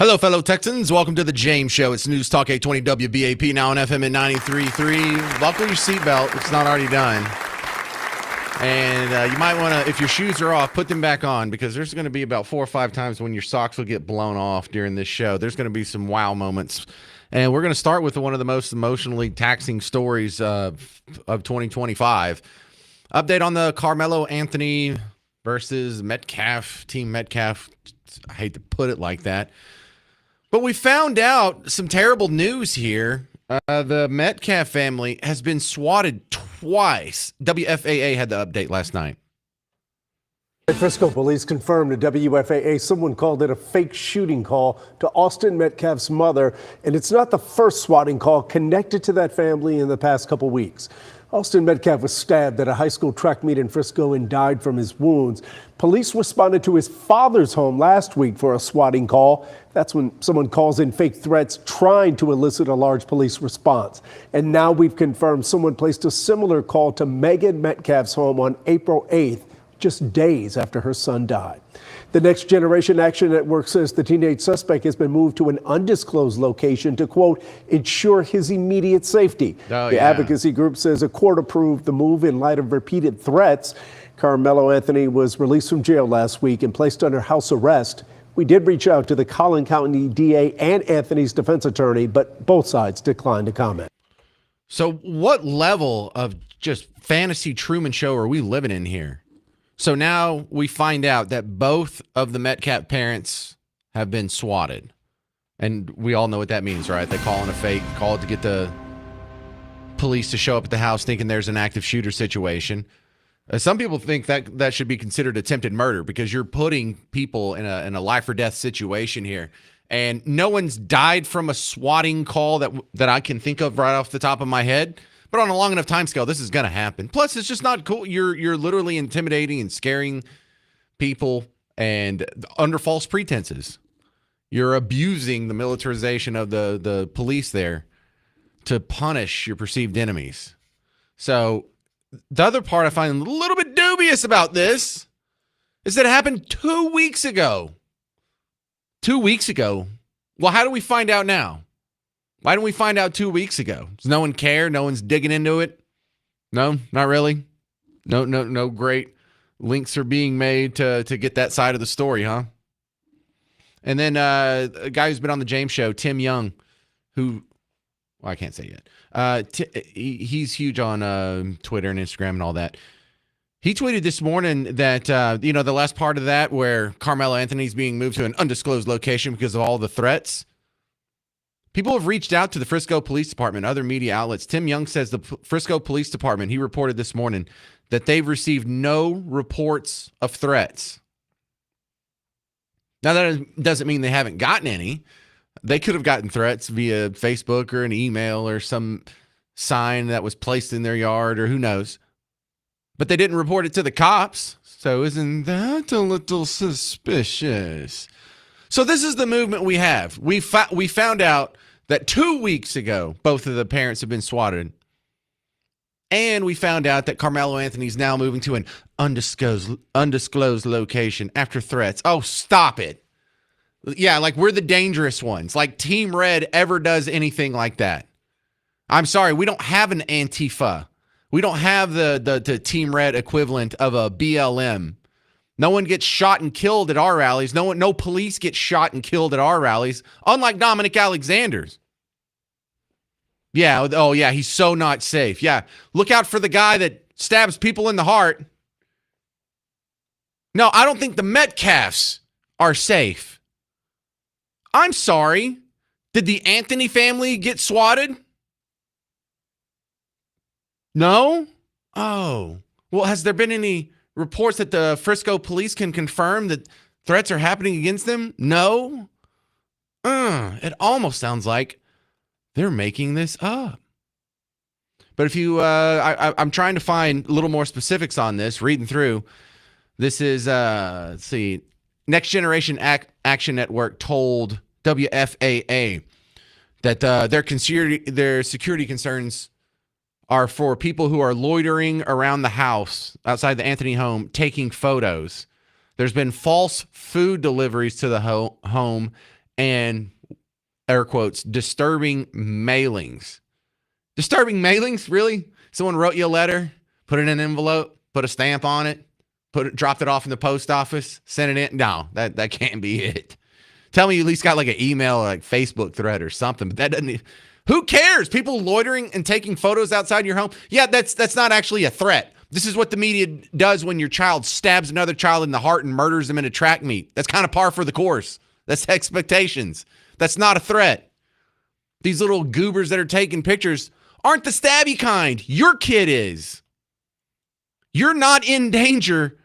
Hello, fellow Texans. Welcome to the James Show. It's News Talk 820 WBAP, now on FM at 93.3. Buckle your seatbelt if it's not already done. And you might want to, if your shoes are off, put them back on, because there's going to be about 4 or 5 times when your socks will get blown off during this show. There's going to be some wow moments. And we're going to start with one of the most emotionally taxing stories of 2025. Update on the Carmelo Anthony versus Metcalf, Team Metcalf. I hate to put it like that. But we found out some terrible news here. The Metcalf family has been swatted twice. WFAA had the update last night. Frisco police confirmed to WFAA someone called it a fake shooting call to Austin Metcalf's mother, and it's not the first swatting call connected to that family in the past couple weeks. Austin Metcalf was stabbed at a high school track meet in Frisco and died from his wounds. Police responded to his father's home last week for a swatting call. That's when someone calls in fake threats trying to elicit a large police response. And now we've confirmed someone placed a similar call to Megan Metcalf's home on April 8th, just days after her son died. The Next Generation Action Network says the teenage suspect has been moved to an undisclosed location to, quote, ensure his immediate safety. The advocacy group says a court approved the move in light of repeated threats. Carmelo Anthony was released from jail last week and placed under house arrest. We did reach out to the Collin County DA and Anthony's defense attorney, but both sides declined to comment. So what level of just fantasy Truman Show are we living in here? So now we find out that both of the Metcalf parents have been swatted. And we all know what that means, right? They call in a fake call to get the police to show up at the house thinking there's an active shooter situation. Some people think that that should be considered attempted murder, because you're putting people in a life or death situation here. And no one's died from a swatting call that I can think of right off the top of my head. But on a long enough time scale, this is going to happen. Plus, it's just not cool. You're literally intimidating and scaring people, and under false pretenses. You're abusing the militarization of the police there to punish your perceived enemies. So the other part I find a little bit dubious about this is that it happened 2 weeks ago. 2 weeks ago. Well, how do we find out now? Why didn't we find out 2 weeks ago? Does no one care? No one's digging into it? No, not really. No great links are being made to get that side of the story, huh? And then a guy who's been on the James Show, Tim Young, who, well, I can't say yet. He's huge on Twitter and Instagram and all that. He tweeted this morning that, the last part of that where Carmelo Anthony's being moved to an undisclosed location because of all the threats. People have reached out to the Frisco Police Department, other media outlets. Tim Young says the Frisco Police Department, he reported this morning that they've received no reports of threats. Now, that doesn't mean they haven't gotten any. They could have gotten threats via Facebook or an email or some sign that was placed in their yard, or who knows. But they didn't report it to the cops. So isn't that a little suspicious? So this is the movement we have. We found out that 2 weeks ago, both of the parents have been swatted. And we found out that Carmelo Anthony's now moving to an undisclosed location after threats. Oh, stop it. Yeah, like we're the dangerous ones. Like Team Red ever does anything like that. I'm sorry, we don't have an Antifa. We don't have the Team Red equivalent of a BLM. No one gets shot and killed at our rallies. No police get shot and killed at our rallies, unlike Dominic Alexander's. Yeah, oh yeah, he's so not safe. Yeah, look out for the guy that stabs people in the heart. No, I don't think the Metcalfs are safe. I'm sorry. Did the Anthony family get swatted? No? Oh. Well, has there been any reports that the Frisco police can confirm that threats are happening against them? No? It almost sounds like they're making this up. But if you, I'm trying to find a little more specifics on this, reading through. This is, let's see, Next Generation Action Network told WFAA that their security concerns are for people who are loitering around the house outside the Anthony home taking photos. There's been false food deliveries to the home and air quotes, disturbing mailings. Disturbing mailings? Really? Someone wrote you a letter, put it in an envelope, put a stamp on it, dropped it off in the post office, sent it in? No, that can't be it. Tell me you at least got like an email or like Facebook thread or something, but that doesn't. Who cares? People loitering and taking photos outside your home? Yeah, that's not actually a threat. This is what the media does when your child stabs another child in the heart and murders them in a track meet. That's kind of par for the course. That's expectations. That's not a threat. These little goobers that are taking pictures aren't the stabby kind. Your kid is. You're not in danger.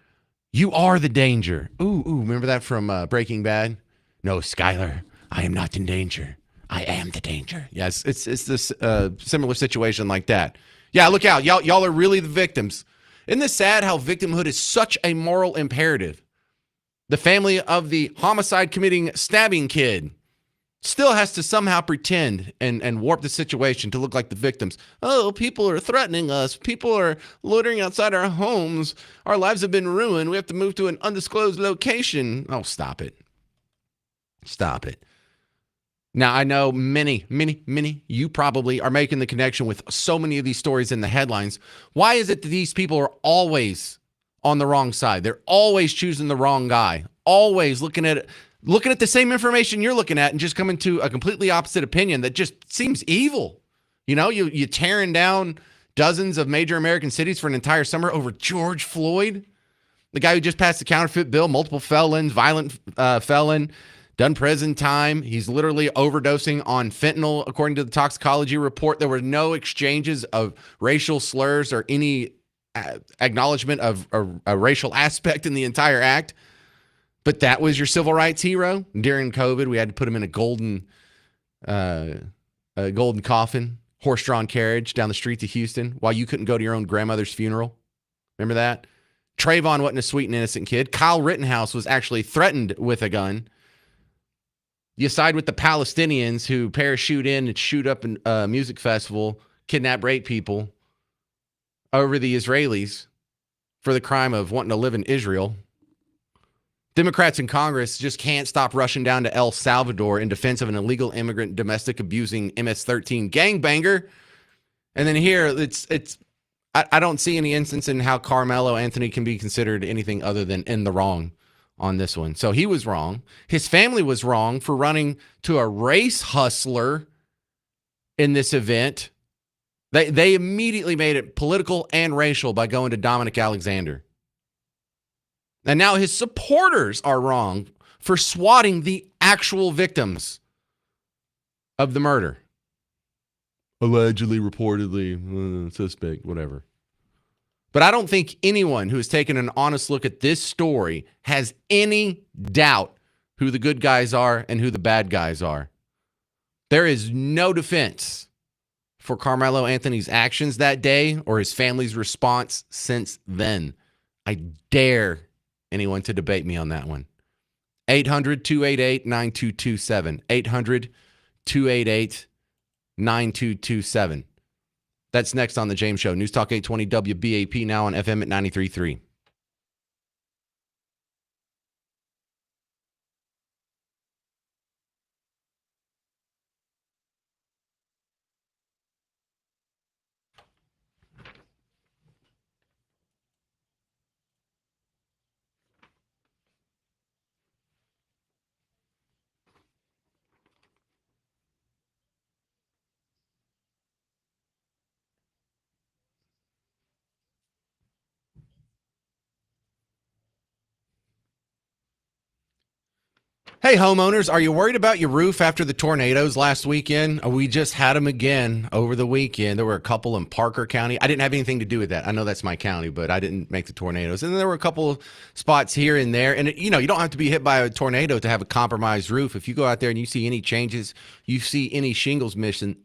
You are the danger. Ooh, remember that from Breaking Bad? No, Skylar, I am not in danger. I am the danger. Yes, it's this similar situation like that. Yeah, look out. Y'all are really the victims. Isn't this sad how victimhood is such a moral imperative? The family of the homicide committing stabbing kid still has to somehow pretend and warp the situation to look like the victims. Oh, people are threatening us. People are loitering outside our homes. Our lives have been ruined. We have to move to an undisclosed location. Oh, stop it. Stop it. Now, I know many, you probably are making the connection with so many of these stories in the headlines. Why is it that these people are always on the wrong side? They're always choosing the wrong guy, always looking at the same information you're looking at and just coming to a completely opposite opinion that just seems evil. You know, you tearing down dozens of major American cities for an entire summer over George Floyd, the guy who just passed the counterfeit bill, multiple felons, violent felon, done prison time. He's literally overdosing on fentanyl. According to the toxicology report, there were no exchanges of racial slurs or any acknowledgement of a racial aspect in the entire act. But that was your civil rights hero. During COVID, we had to put him in a golden coffin, horse-drawn carriage down the streets of Houston while you couldn't go to your own grandmother's funeral. Remember that? Trayvon wasn't a sweet and innocent kid. Kyle Rittenhouse was actually threatened with a gun. You side with the Palestinians who parachute in and shoot up a music festival, kidnap, rape people over the Israelis for the crime of wanting to live in Israel. Democrats in Congress just can't stop rushing down to El Salvador in defense of an illegal immigrant domestic abusing MS-13 gangbanger. And then here, I don't see any instance in how Carmelo Anthony can be considered anything other than in the wrong on this one. So he was wrong. His family was wrong for running to a race hustler in this event. They immediately made it political and racial by going to Dominic Alexander. And now his supporters are wrong for swatting the actual victims of the murder. Allegedly, reportedly, suspect, whatever. But I don't think anyone who has taken an honest look at this story has any doubt who the good guys are and who the bad guys are. There is no defense for Carmelo Anthony's actions that day or his family's response since then. I dare anyone to debate me on that one. 800-288-9227. 800-288-9227. That's next on The James Show. News Talk 820 WBAP, now on FM at 93.3. Hey, homeowners, are you worried about your roof after the tornadoes last weekend? We just had them again over the weekend. There were a couple in Parker County. I didn't have anything to do with that. I know that's my county, but I didn't make the tornadoes. And then there were a couple spots here and there. And, you don't have to be hit by a tornado to have a compromised roof. If you go out there and you see any changes, you see any shingles missing,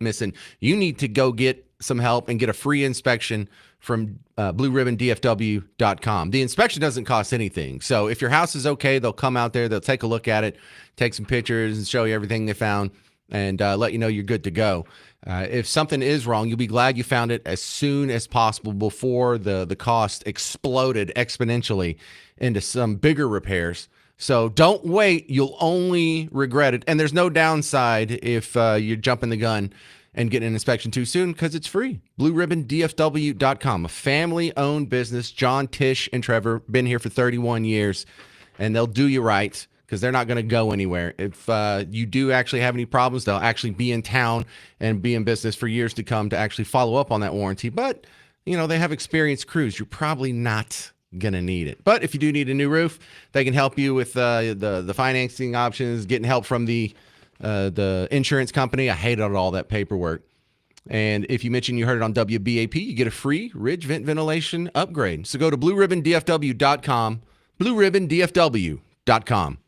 you need to go get some help and get a free inspection from blueribbondfw.com. The inspection doesn't cost anything. So if your house is okay, they'll come out there, they'll take a look at it, take some pictures and show you everything they found and let you know you're good to go. If something is wrong, you'll be glad you found it as soon as possible before the cost exploded exponentially into some bigger repairs. So don't wait. You'll only regret it. And there's no downside if you're jumping the gun and getting an inspection too soon because it's free. BlueRibbonDFW.com, a family-owned business. John, Tish, and Trevor been here for 31 years, and they'll do you right because they're not going to go anywhere. If you do actually have any problems, they'll actually be in town and be in business for years to come to actually follow up on that warranty. But, you know, they have experienced crews. You're probably not going to need it. But if you do need a new roof, they can help you with the financing options, getting help from the insurance company. I hated all that paperwork. And if you mention you heard it on WBAP, you get a free ridge vent ventilation upgrade. So go to BlueRibbonDFW.com, BlueRibbonDFW.com.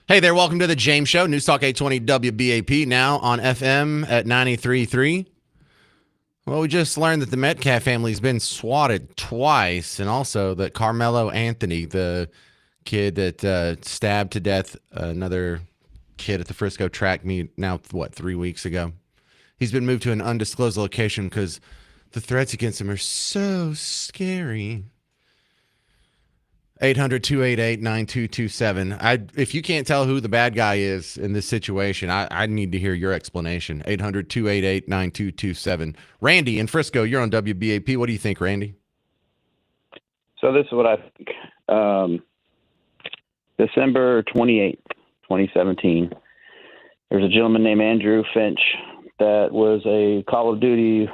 Hey there, welcome to the James Show, News Talk 820 WBAP, now on FM at 93.3. Well, we just learned that the Metcalf family's been swatted twice, and also that Carmelo Anthony, the kid that stabbed to death another kid at the Frisco track meet now, 3 weeks ago? He's been moved to an undisclosed location because the threats against him are so scary. 800-288-9227. If you can't tell who the bad guy is in this situation, I need to hear your explanation. 800-288-9227. Randy in Frisco, you're on WBAP. What do you think, Randy? So this is what I think. December 28th, 2017, there's a gentleman named Andrew Finch that was a Call of Duty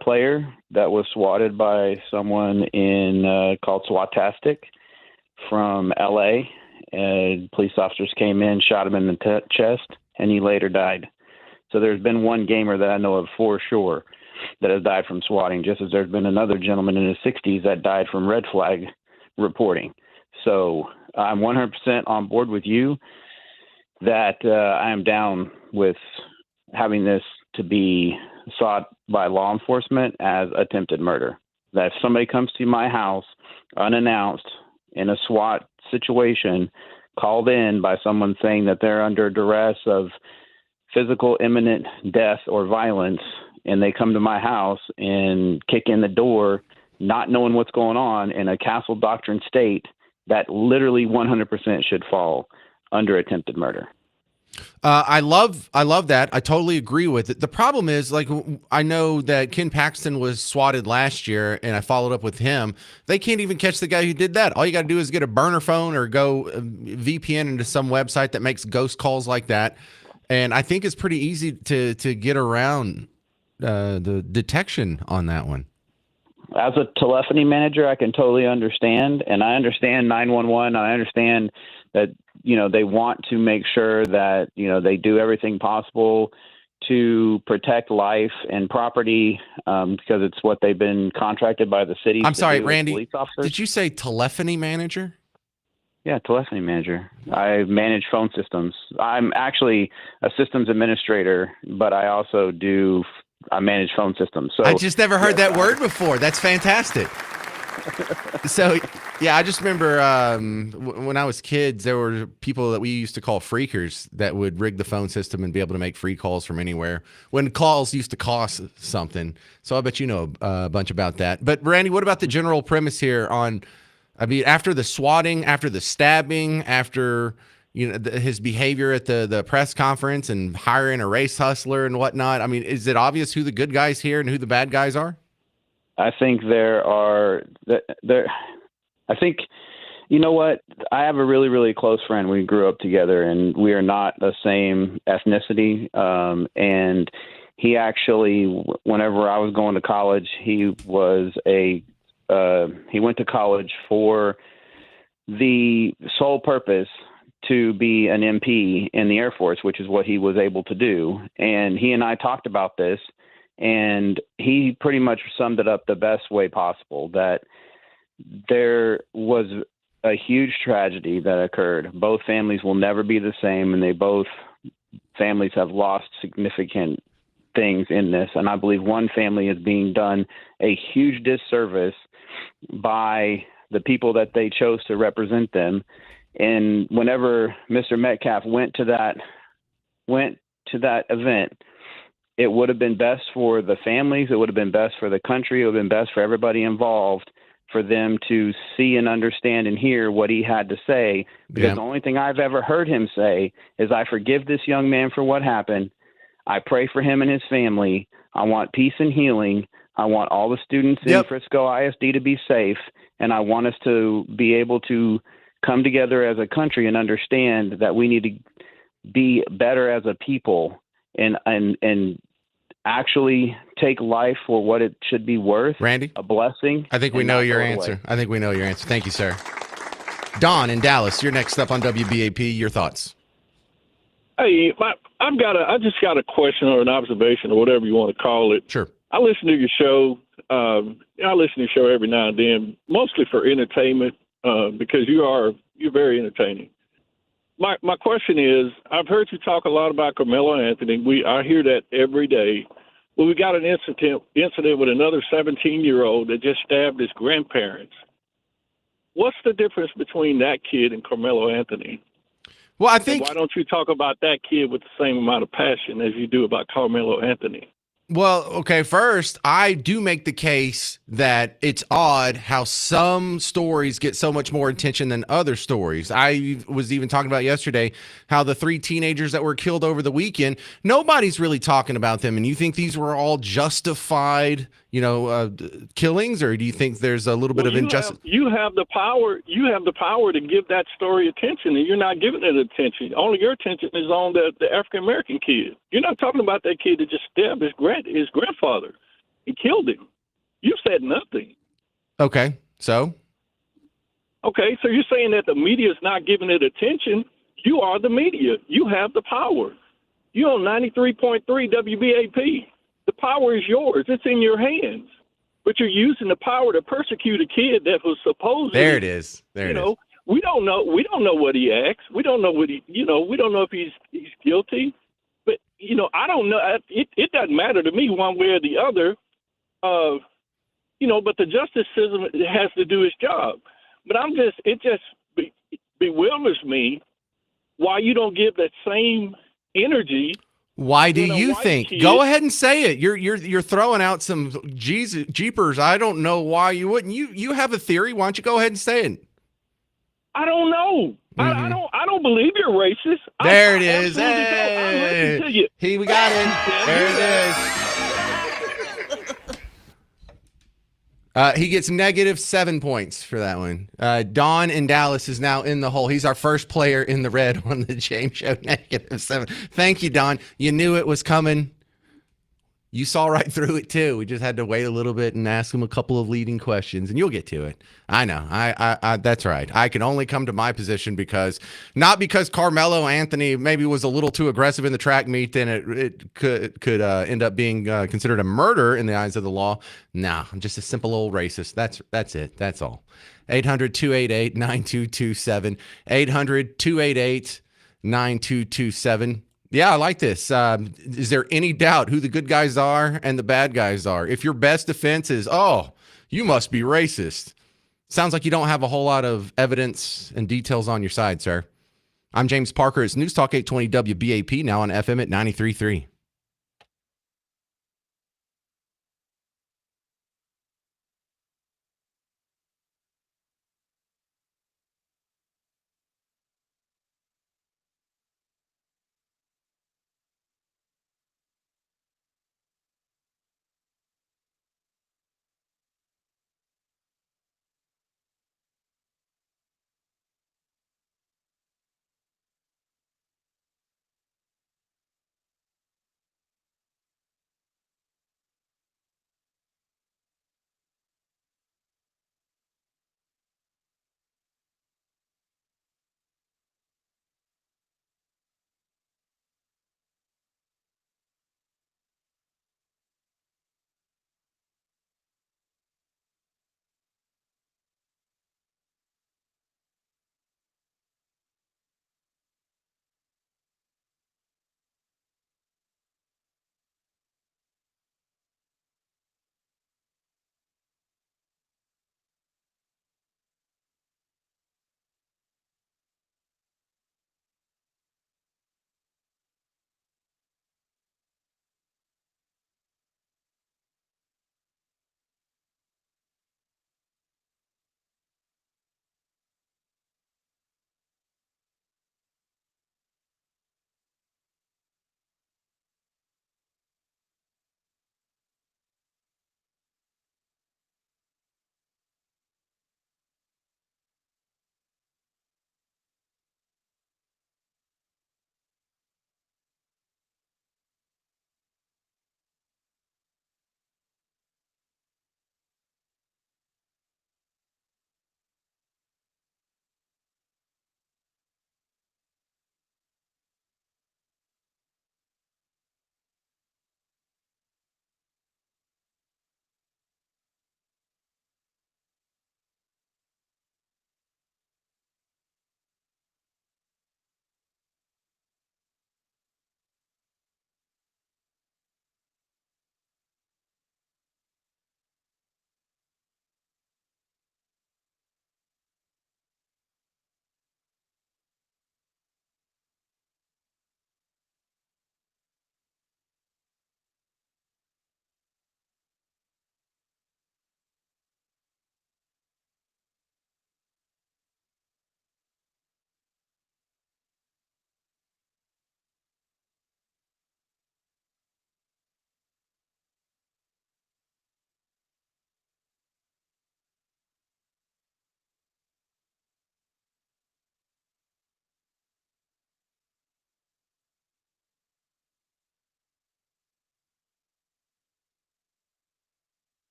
player that was swatted by someone called Swatastic from L.A. And police officers came in, shot him in the chest, and he later died. So there's been one gamer that I know of for sure that has died from swatting, just as there's been another gentleman in his 60s that died from red flag reporting. So I'm 100% on board with you that I am down with having this to be sought by law enforcement as attempted murder. That if somebody comes to my house unannounced in a SWAT situation, called in by someone saying that they're under duress of physical imminent death or violence, and they come to my house and kick in the door, not knowing what's going on in a castle doctrine state, that literally 100% should fall under attempted murder. I love that. I totally agree with it. The problem is, like, I know that Ken Paxton was swatted last year, and I followed up with him. They can't even catch the guy who did that. All you got to do is get a burner phone or go VPN into some website that makes ghost calls like that. And I think it's pretty easy to get around the detection on that one. As a telephony manager, I can totally understand, and I understand 911. I understand that, you know, they want to make sure that, you know, they do everything possible to protect life and property because it's what they've been contracted by the city. I'm sorry, Randy, did you say telephony manager? Yeah, telephony manager. I manage phone systems. I'm actually a systems administrator, but I also I manage phone systems. So I just never heard that word before. That's fantastic. So, yeah, I just remember when I was kids, there were people that we used to call freakers that would rig the phone system and be able to make free calls from anywhere when calls used to cost something. So I bet you know a bunch about that. But, Randy, what about the general premise here on, I mean, after the swatting, after the stabbing, after his behavior at the press conference and hiring a race hustler and whatnot? I mean, is it obvious who the good guys here and who the bad guys are? I think I think, you know what? I have a really, really close friend. We grew up together, and we are not the same ethnicity. And he actually, whenever I was going to college, he went to college for the sole purpose to be an MP in the Air Force, which is what he was able to do. And he and I talked about this, and he pretty much summed it up the best way possible, that there was a huge tragedy that occurred. Both families will never be the same, and both families have lost significant things in this. And I believe one family is being done a huge disservice by the people that they chose to represent them. And whenever Mr. Metcalf went to that event, it would have been best for the families. It would have been best for the country. It would have been best for everybody involved for them to see and understand and hear what he had to say. Because The only thing I've ever heard him say is, I forgive this young man for what happened. I pray for him and his family. I want peace and healing. I want all the students in Frisco ISD to be safe. And I want us to be able to come together as a country and understand that we need to be better as a people and actually take life for what it should be worth. Randy, a blessing. I think we know your answer. I think we know your answer. Thank you, sir. Don in Dallas, you're next up on WBAP. Your thoughts? Hey, I just got a question or an observation or whatever you want to call it. Sure. I listen to your show. I listen to your show every now and then, mostly for entertainment, because you're very entertaining. My question is, I've heard you talk a lot about Carmelo Anthony. I hear that every day. Well, we got an incident with another 17-year-old that just stabbed his grandparents. What's the difference between that kid and Carmelo Anthony? Well, I think. And why don't you talk about that kid with the same amount of passion as you do about Carmelo Anthony? Well, okay, first, I do make the case that it's odd how some stories get so much more attention than other stories. I was even talking about yesterday how the three teenagers that were killed over the weekend, nobody's really talking about them. And you think these were all justified, killings, or do you think there's a little bit Well, of injustice? you have the power. You have the power to give that story attention, and you're not giving it attention. Only your attention is on the African American kid. You're not talking about that kid that just stabbed his grandfather and killed him. You said nothing. Okay, so Okay, so you're saying that the media is not giving it attention. You are the media. You have the power. You own 93.3 WBAP. The power is yours. It's in your hands. But you're using the power to persecute a kid that was supposedly. there it is. There it is. We don't know. We don't know what he acts. We don't know what he. We don't know if he's guilty. But I don't know. It doesn't matter to me one way or the other. But the justice system has to do its job. But it just bewilders me why you don't give that same energy. Why do when a you white think? kid- Go ahead and say it. You're throwing out some jeepers. I don't know why you wouldn't. You have a theory. Why don't you go ahead and say it? I don't know. I don't believe you're racist. There I it is. absolutely don't. I'm listening to you. We got him. There it is. He gets -7 points for that one. Don in Dallas is now in the hole. He's our first player in the red on the James Show. -7. Thank you, Don. You knew it was coming. You saw right through it too. We just had to wait a little bit and ask him a couple of leading questions, and you'll get to it. I know. I that's right. I can only come to my position not because Carmelo Anthony maybe was a little too aggressive in the track meet, then it could end up being considered a murder in the eyes of the law. No, I'm just a simple old racist. That's it. That's all. 800-288-9227. 800-288-9227. Yeah, I like this. Is there any doubt who the good guys are and the bad guys are? If your best defense is, oh, you must be racist, sounds like you don't have a whole lot of evidence and details on your side, sir. I'm James Parker. It's News Talk 820 WBAP, now on FM at 93.3.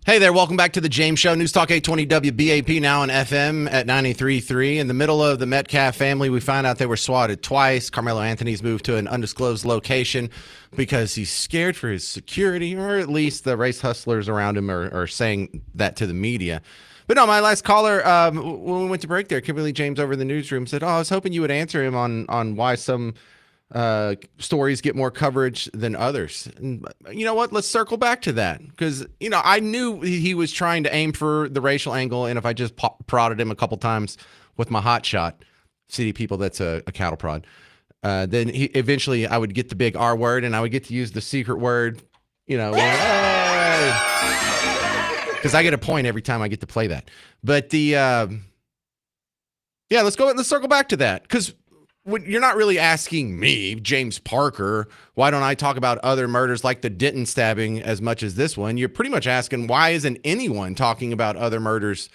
Hey there, welcome back to the James Show. News Talk 820 WBAP, now on FM at 93.3. In the middle of the Metcalf family, we found out they were swatted twice. Carmelo Anthony's moved to an undisclosed location because he's scared for his security, or at least the race hustlers around him are saying that to the media. But no, my last caller, when we went to break there, Kimberly James over in the newsroom said, I was hoping you would answer him on why some stories get more coverage than others. And you know what? Let's circle back to that, because I knew he was trying to aim for the racial angle, and if I just prodded him a couple times with my hot shot, city people, that's a cattle prod, then eventually I would get the big R word, and I would get to use the secret word, because I get a point every time I get to play that. But let's circle back to that, because you're not really asking me, James Parker, why don't I talk about other murders like the Denton stabbing as much as this one? You're pretty much asking, why isn't anyone talking about other murders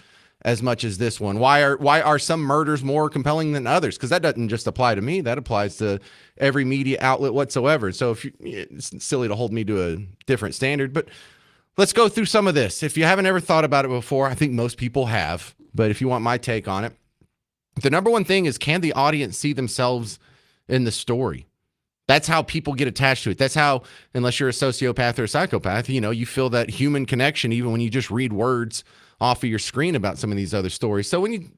as much as this one? Why are some murders more compelling than others? Because that doesn't just apply to me. That applies to every media outlet whatsoever. So it's silly to hold me to a different standard. But let's go through some of this. If you haven't ever thought about it before, I think most people have. But if you want my take on it, the number one thing is, can the audience see themselves in the story? That's how people get attached to it. That's how, unless you're a sociopath or a psychopath, you feel that human connection even when you just read words off of your screen about some of these other stories. So when you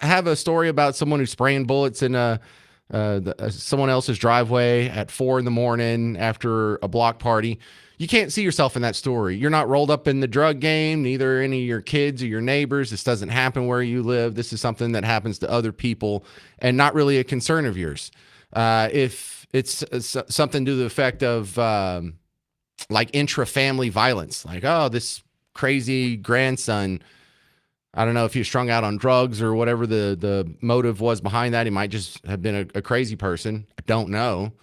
have a story about someone who's spraying bullets in someone else's driveway at 4 a.m. after a block party, you can't see yourself in that story. You're not rolled up in the drug game, neither any of your kids or your neighbors. This doesn't happen where you live. This is something that happens to other people and not really a concern of yours. If it's something to the effect of like intra-family violence, like, this crazy grandson, I don't know if he was strung out on drugs or whatever the motive was behind that. He might just have been a crazy person. I don't know.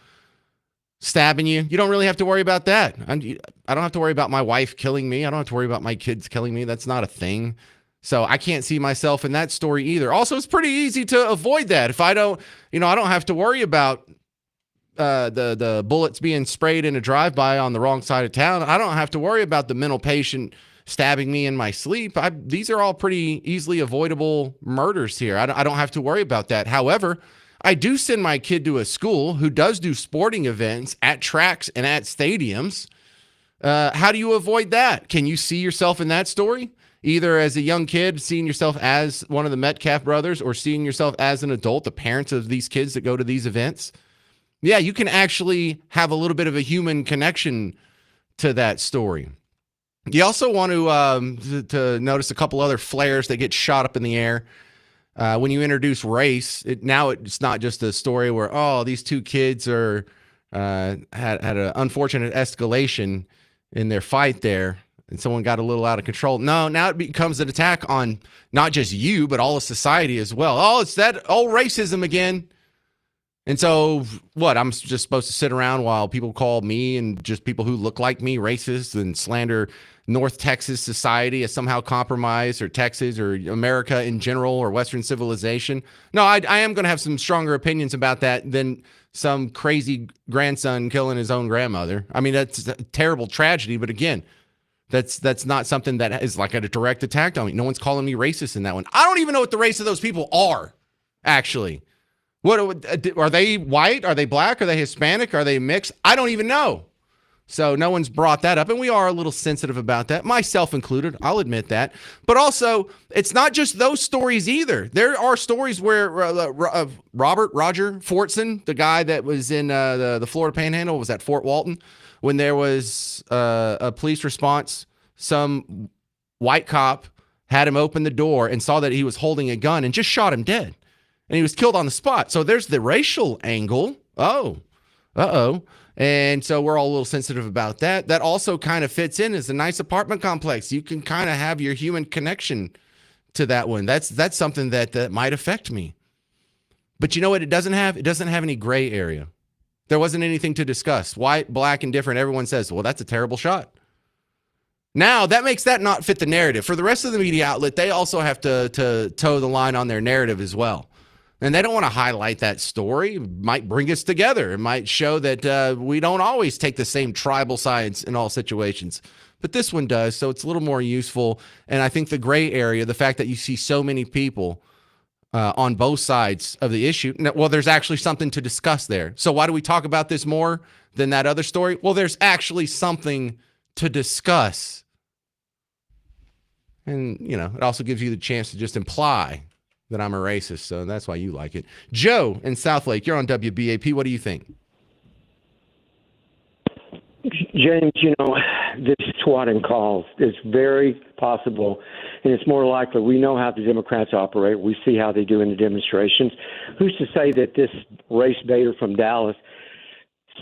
Stabbing you don't really have to worry about that. I don't have to worry about my wife killing me. I don't have to worry about my kids killing me. That's not a thing. So I can't see myself in that story either. Also, it's pretty easy to avoid that. If I don't have to worry about the bullets being sprayed in a drive-by on the wrong side of town. I don't have to worry about the mental patient stabbing me in my sleep. These are all pretty easily avoidable murders here. I don't have to worry about that. However, I do send my kid to a school who does do sporting events at tracks and at stadiums. How do you avoid that? Can you see yourself in that story? Either as a young kid, seeing yourself as one of the Metcalf brothers, or seeing yourself as an adult, the parents of these kids that go to these events. Yeah, you can actually have a little bit of a human connection to that story. You also want to notice a couple other flares that get shot up in the air. When you introduce race, now it's not just a story where, these two kids had an unfortunate escalation in their fight there, and someone got a little out of control. No, now it becomes an attack on not just you, but all of society as well. It's that old racism again. And so what? I'm just supposed to sit around while people call me and just people who look like me racist and slander North Texas society as somehow compromised, or Texas or America in general, or Western civilization? No, I am going to have some stronger opinions about that than some crazy grandson killing his own grandmother. I mean, that's a terrible tragedy, but again, that's not something that is like a direct attack on me. No one's calling me racist in that one. I don't even know what the race of those people are, actually. What are they? White? Are they black? Are they Hispanic? Are they mixed? I don't even know. So no one's brought that up, and we are a little sensitive about that, myself included. I'll admit that. But also, it's not just those stories either. There are stories where Roger Fortson, the guy that was in the Florida Panhandle, was at Fort Walton, when there was a police response, some white cop had him open the door and saw that he was holding a gun and just shot him dead. And he was killed on the spot. So there's the racial angle. And so we're all a little sensitive about that. That also kind of fits in as a nice apartment complex. You can kind of have your human connection to that one. That's something that might affect me. But you know what it doesn't have? It doesn't have any gray area. There wasn't anything to discuss. White, black, and different. Everyone says, well, that's a terrible shot. Now, that makes that not fit the narrative. For the rest of the media outlet, they also have to toe the line on their narrative as well. And they don't want to highlight that story. It might bring us together. It might show that we don't always take the same tribal sides in all situations. but this one does. So it's a little more useful. And I think the gray area, the fact that you see so many people on both sides of the issue, well, there's actually something to discuss there. So why do we talk about this more than that other story? Well, there's actually something to discuss. And, you know, it also gives you the chance to just imply that I'm a racist. So that's why you like it. Joe in Southlake, you're on WBAP. What do you think? James, you know, this swatting calls is very possible, and it's more likely. We know how the Democrats operate. We see how they do in the demonstrations. Who's to say that this race baiter from Dallas,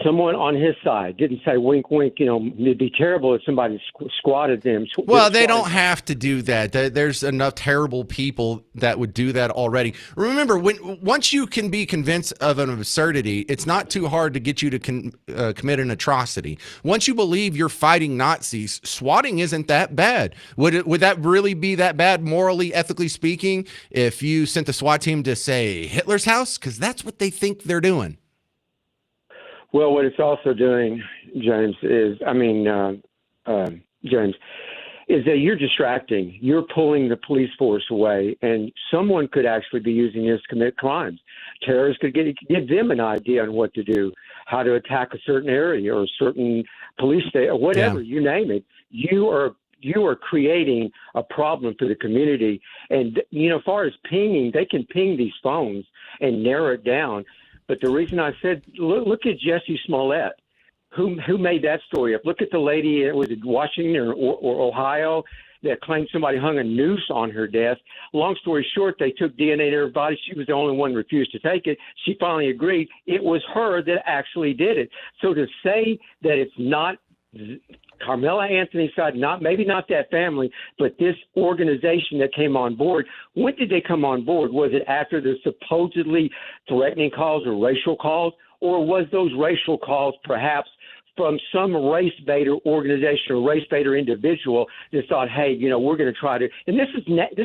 someone on his side, didn't say wink, wink, you know, it'd be terrible if somebody squatted them. Well, they don't have to do that. There's enough terrible people that would do that already. Remember, once you can be convinced of an absurdity, it's not too hard to get you to commit an atrocity. Once you believe you're fighting Nazis, swatting isn't that bad. Would that really be that bad, morally, ethically speaking, if you sent the SWAT team to, say, Hitler's house? Because that's what they think they're doing. Well, what it's also doing, James, is, James, is that you're distracting. You're pulling the police force away, and someone could actually be using this to commit crimes. Terrorists could give them an idea on what to do, how to attack a certain area or a certain police station, or whatever, you name it. You are creating a problem for the community. And, you know, as far as pinging, they can ping these phones and narrow it down. But the reason I said, look at Jesse Smollett, who made that story up. Look at the lady, was it Washington or Ohio, that claimed somebody hung a noose on her desk. Long story short, they took DNA to her body. She was the only one who refused to take it. She finally agreed. It was her that actually did it. So to say that it's not Carmela Anthony's side, maybe not that family, but this organization that came on board. When did they come on board? Was it after the supposedly threatening calls or racial calls, or was those racial calls perhaps from some race baiter organization or race baiter individual that thought, hey, you know, we're going to try to, and this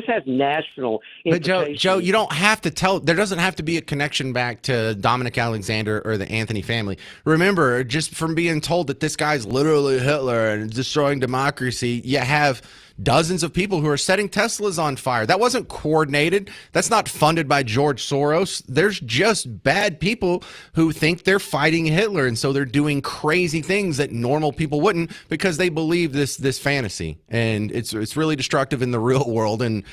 has national implications. But Joe, you don't have to tell, there doesn't have to be a connection back to Dominic Alexander or the Anthony family. Remember, just from being told that this guy's literally Hitler and destroying democracy, you have dozens of people who are setting Teslas on fire. That wasn't coordinated. That's not funded by George Soros. There's just bad people who think they're fighting Hitler, and so they're doing crazy things that normal people wouldn't because they believe this fantasy. And it's really destructive in the real world. And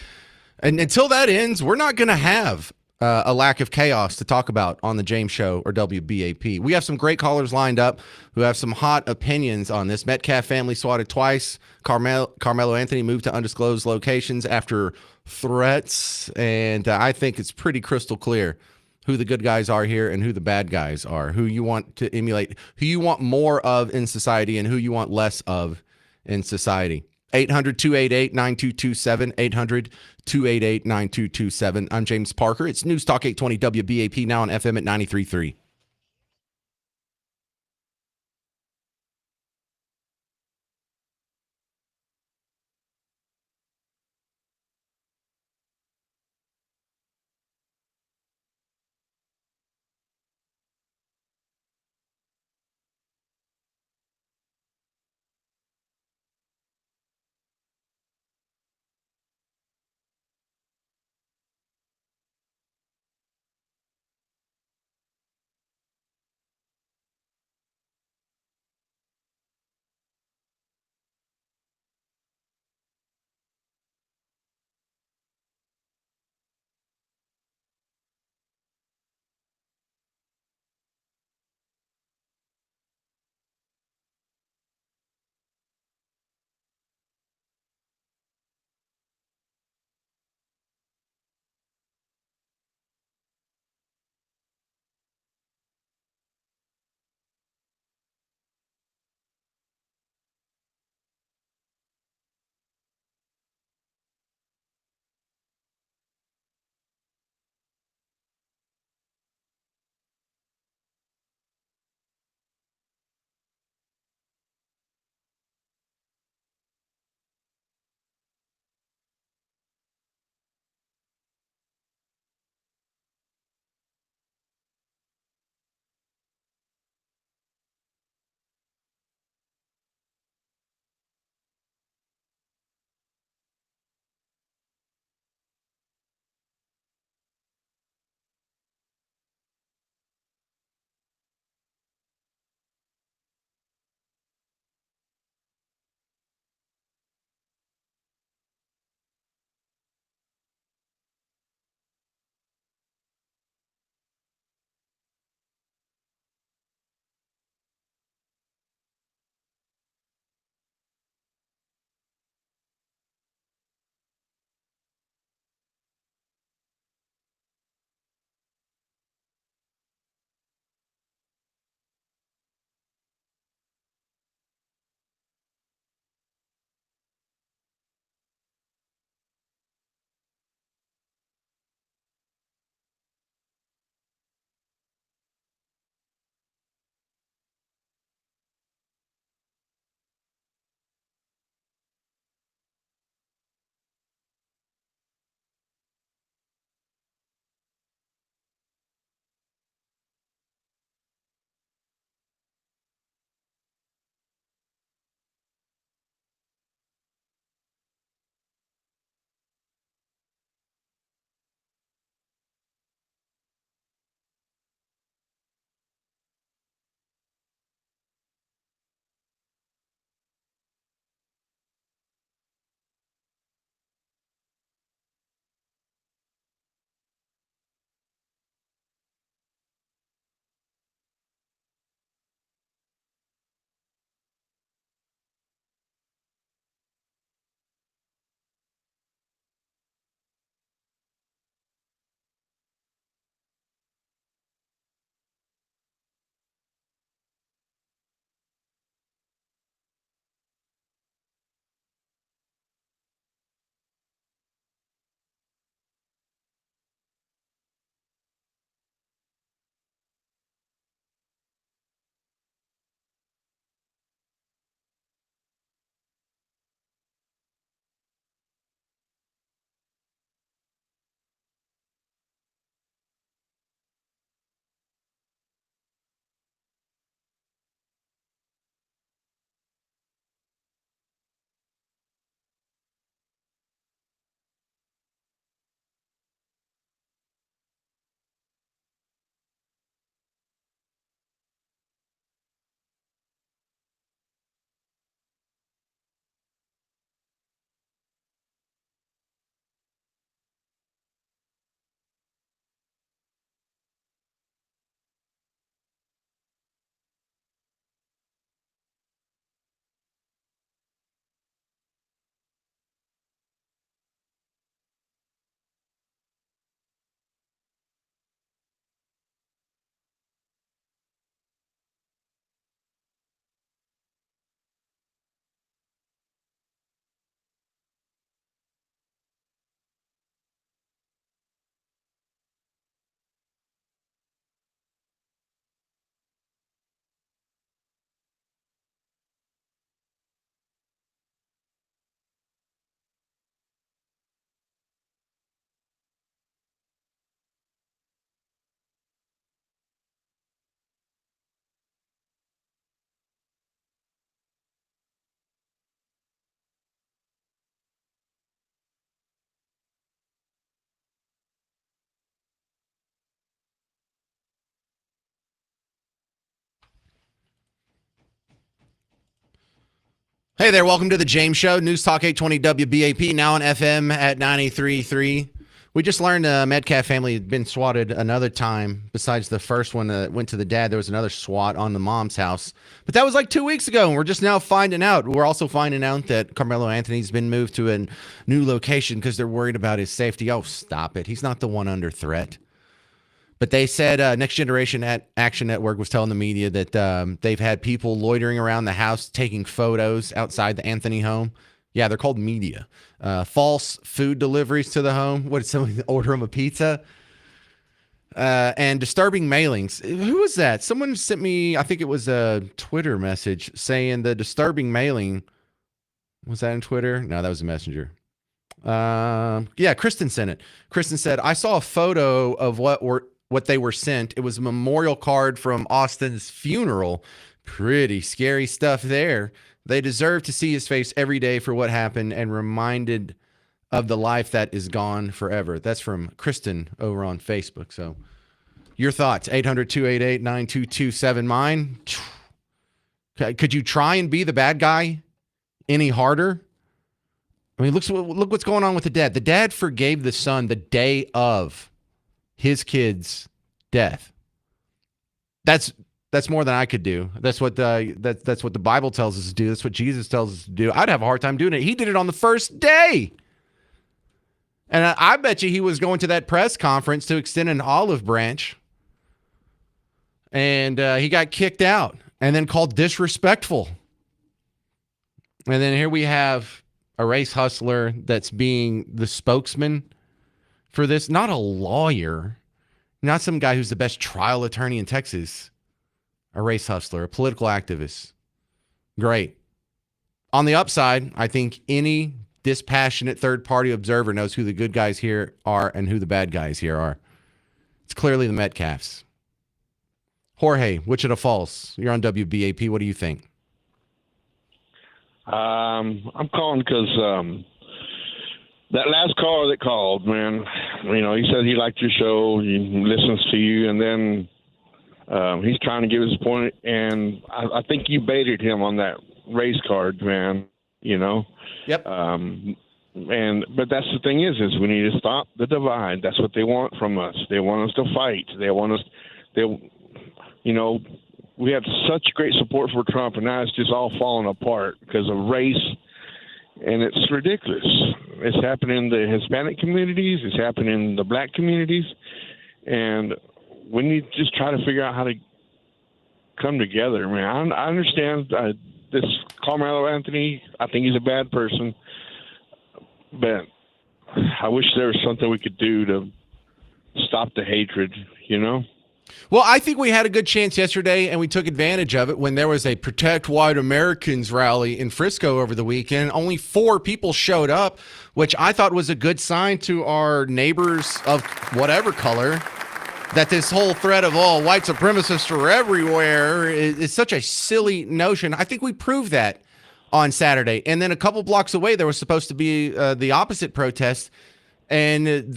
until that ends, we're not going to have a lack of chaos to talk about on the James Show or WBAP. We have some great callers lined up who have some hot opinions on this. Metcalf family swatted twice. Carmelo Anthony moved to undisclosed locations after threats. And I think it's pretty crystal clear who the good guys are here and who the bad guys are, who you want to emulate, who you want more of in society and who you want less of in society. 800-288-9227, 800-288-9227. I'm James Parker. It's News Talk 820 WBAP, now on FM at 93.3. Hey there, welcome to the James Show, News Talk 820 WBAP, now on FM at 93.3. We just learned the Metcalf family had been swatted another time. Besides the first one that went to the dad, there was another swat on the mom's house. But that was like 2 weeks ago, and we're just now finding out. We're also finding out that Carmelo Anthony's been moved to a new location because they're worried about his safety. Oh, stop it. He's not the one under threat. But they said Next Generation Action Network was telling the media that they've had people loitering around the house taking photos outside the Anthony home. Yeah, they're called media. False food deliveries to the home. What, did someone order him a pizza? And disturbing mailings. Who was that? Someone sent me, I think it was a Twitter message saying the disturbing mailing. Was that in Twitter? No, that was a messenger. Yeah, Kristen sent it. Kristen said, I saw a photo of what they were sent. It was a memorial card from Austin's funeral. Pretty scary stuff there. They deserve to see his face every day for what happened and reminded of the life that is gone forever. That's from Kristen over on Facebook. So your thoughts, 800-288-9227. Mine, could you try and be the bad guy any harder? I mean, look what's going on with the dad. The dad forgave the son the day of his kid's death. That's more than I could do. That's what that's what the Bible tells us to do. That's what Jesus tells us to do. I'd have a hard time doing it. He did it on the first day. And I bet you he was going to that press conference to extend an olive branch. And he got kicked out and then called disrespectful. And then here we have a race hustler that's being the spokesman for this. Not a lawyer. Not some guy who's the best trial attorney in Texas. A race hustler, a political activist. Great. On the upside, I think any dispassionate third-party observer knows who the good guys here are and who the bad guys here are. It's clearly the Metcalfs. Jorge, Wichita Falls, you're on WBAP. What do you think? I'm calling because that last caller that called, man, you know, he said he liked your show, he listens to you, and then he's trying to give his point, and I think you baited him on that race card, man, you know? Yep. But that's the thing is we need to stop the divide. That's what they want from us. They want us to fight. They want us, you know, we had such great support for Trump, and now it's just all falling apart because of race, and it's ridiculous. It's happening in the Hispanic communities. It's happening in the black communities, and we need to just try to figure out how to come together, man. I understand this Carmelo Anthony. I think he's a bad person, but I wish there was something we could do to stop the hatred, you know? Well, I think we had a good chance yesterday, and we took advantage of it when there was a Protect White Americans rally in Frisco over the weekend. Only 4 people showed up, which I thought was a good sign to our neighbors of whatever color, that this whole threat of all white supremacists are everywhere is such a silly notion. I think we proved that on Saturday. And then a couple blocks away, there was supposed to be the opposite protest, and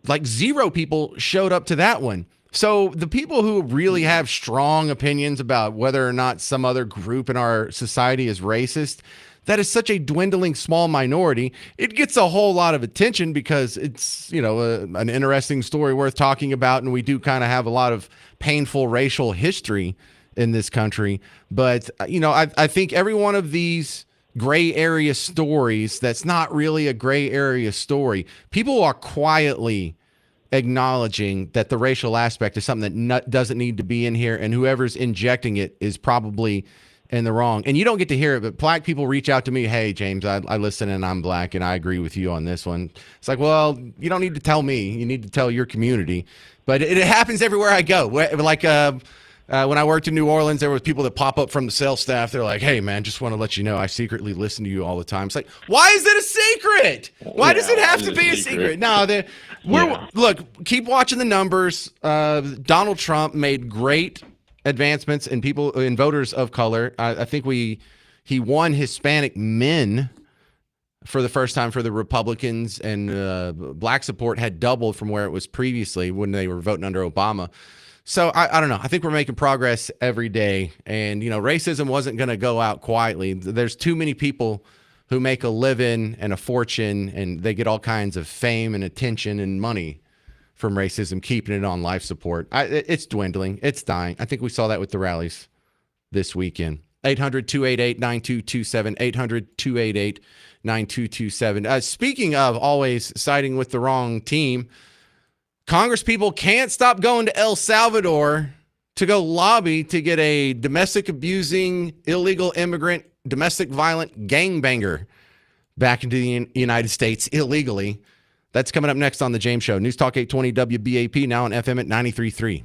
like 0 people showed up to that one. So the people who really have strong opinions about whether or not some other group in our society is racist, that is such a dwindling small minority. It gets a whole lot of attention because it's, you know, an interesting story worth talking about, and we do kind of have a lot of painful racial history in this country. But, you know, I think every one of these gray area stories that's not really a gray area story, people are quietly acknowledging that the racial aspect is something that doesn't need to be in here, and whoever's injecting it is probably in the wrong. And you don't get to hear it, but black people reach out to me, hey, James, I listen and I'm black and I agree with you on this one. It's like, well, you don't need to tell me. You need to tell your community. But it happens everywhere I go. Like when I worked in New Orleans, there was people that pop up from the sales staff. They're like, hey, man, just want to let you know I secretly listen to you all the time. It's like, why is it a secret? Why does it have to be a secret? No, look, keep watching the numbers. Donald Trump made great advancements in voters of color. I think he won Hispanic men for the first time for the Republicans, and black support had doubled from where it was previously when they were voting under Obama. So I don't know. I think we're making progress every day. And, racism wasn't going to go out quietly. There's too many people who make a living and a fortune, and they get all kinds of fame and attention and money from racism, keeping it on life support. It's dwindling. It's dying. I think we saw that with the rallies this weekend. 800-288-9227, 800-288-9227. Speaking of always siding with the wrong team, Congress people can't stop going to El Salvador to go lobby to get a domestic abusing, illegal immigrant, domestic violent gangbanger back into the United States illegally. That's coming up next on The James Show. News Talk 820 WBAP, now on FM at 93.3.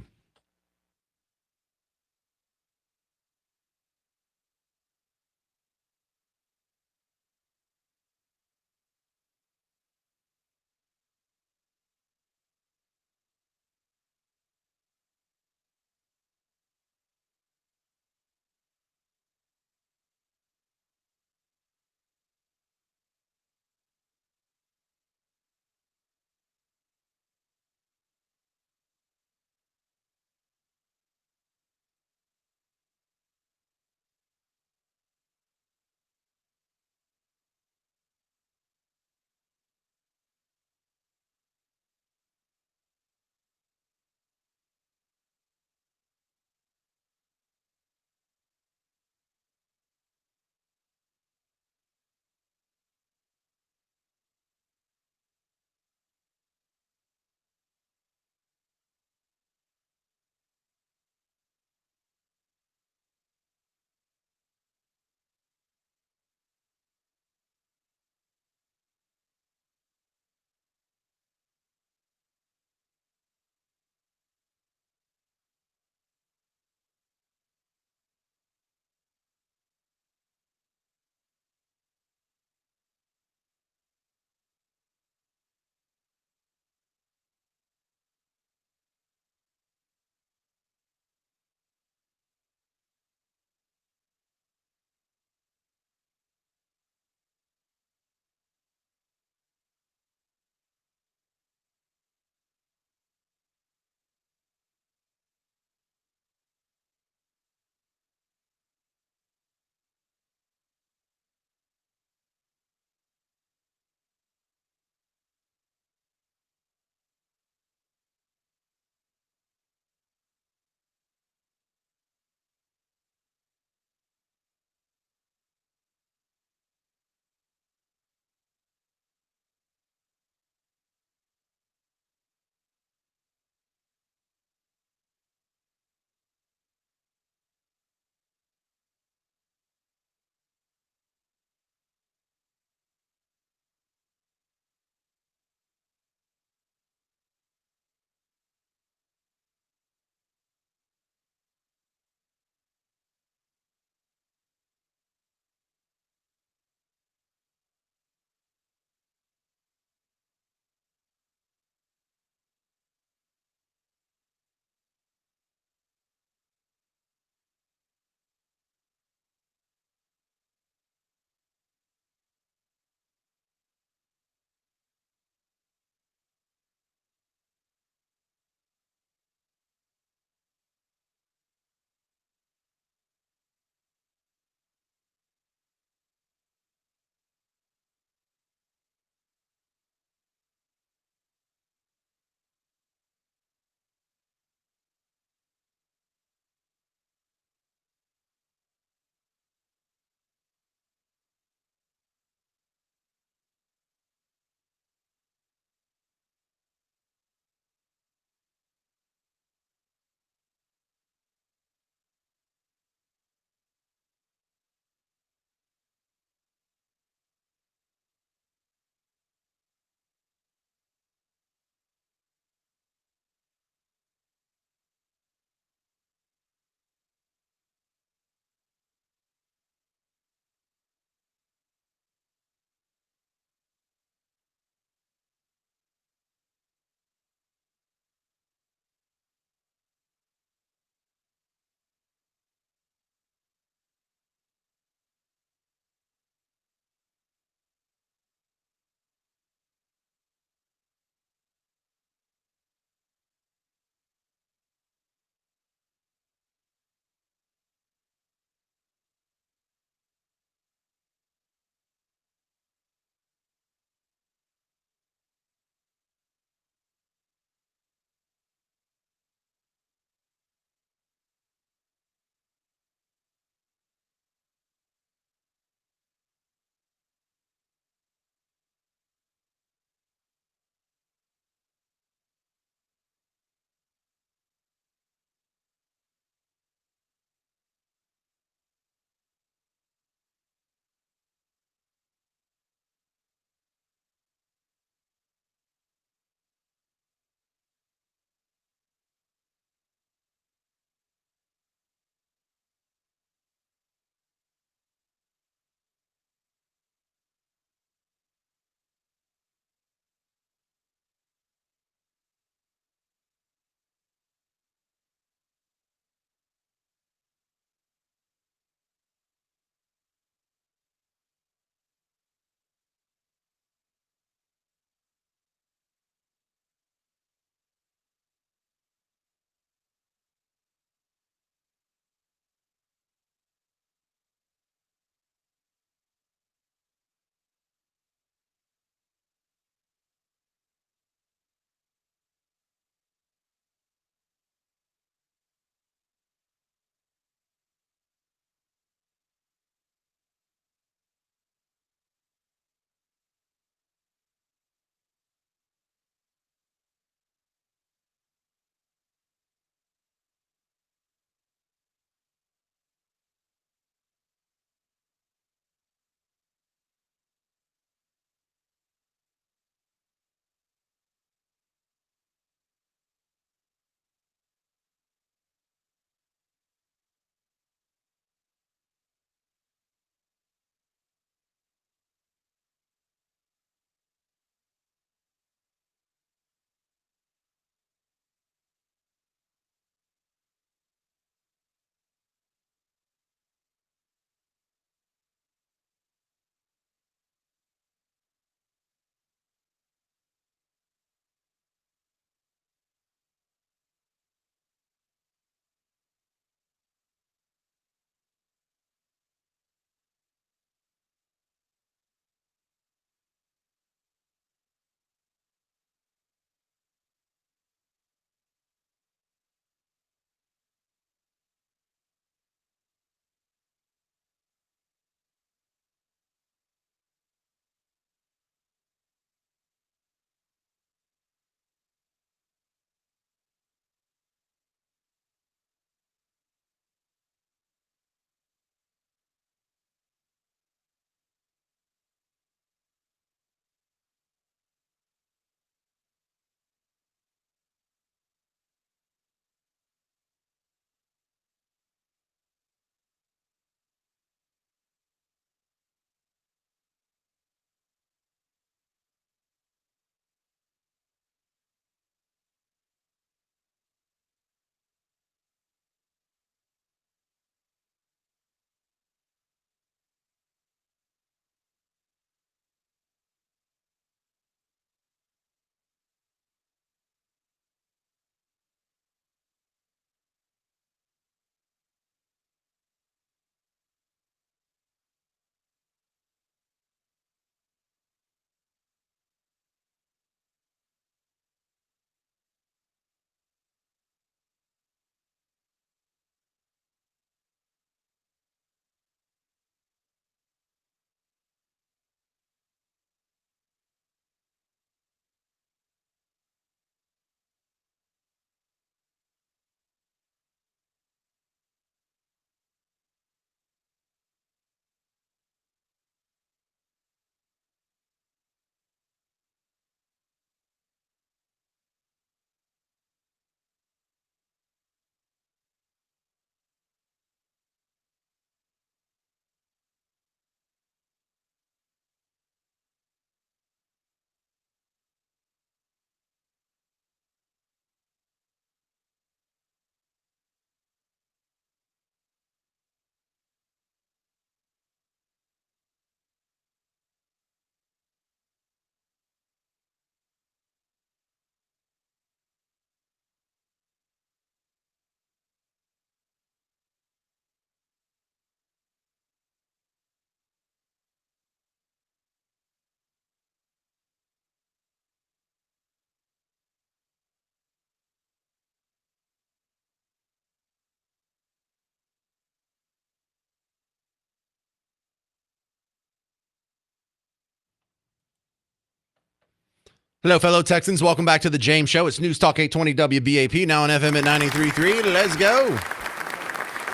Hello, fellow Texans. Welcome back to the James Show. It's News Talk 820 WBAP, now on FM at 93.3. Let's go.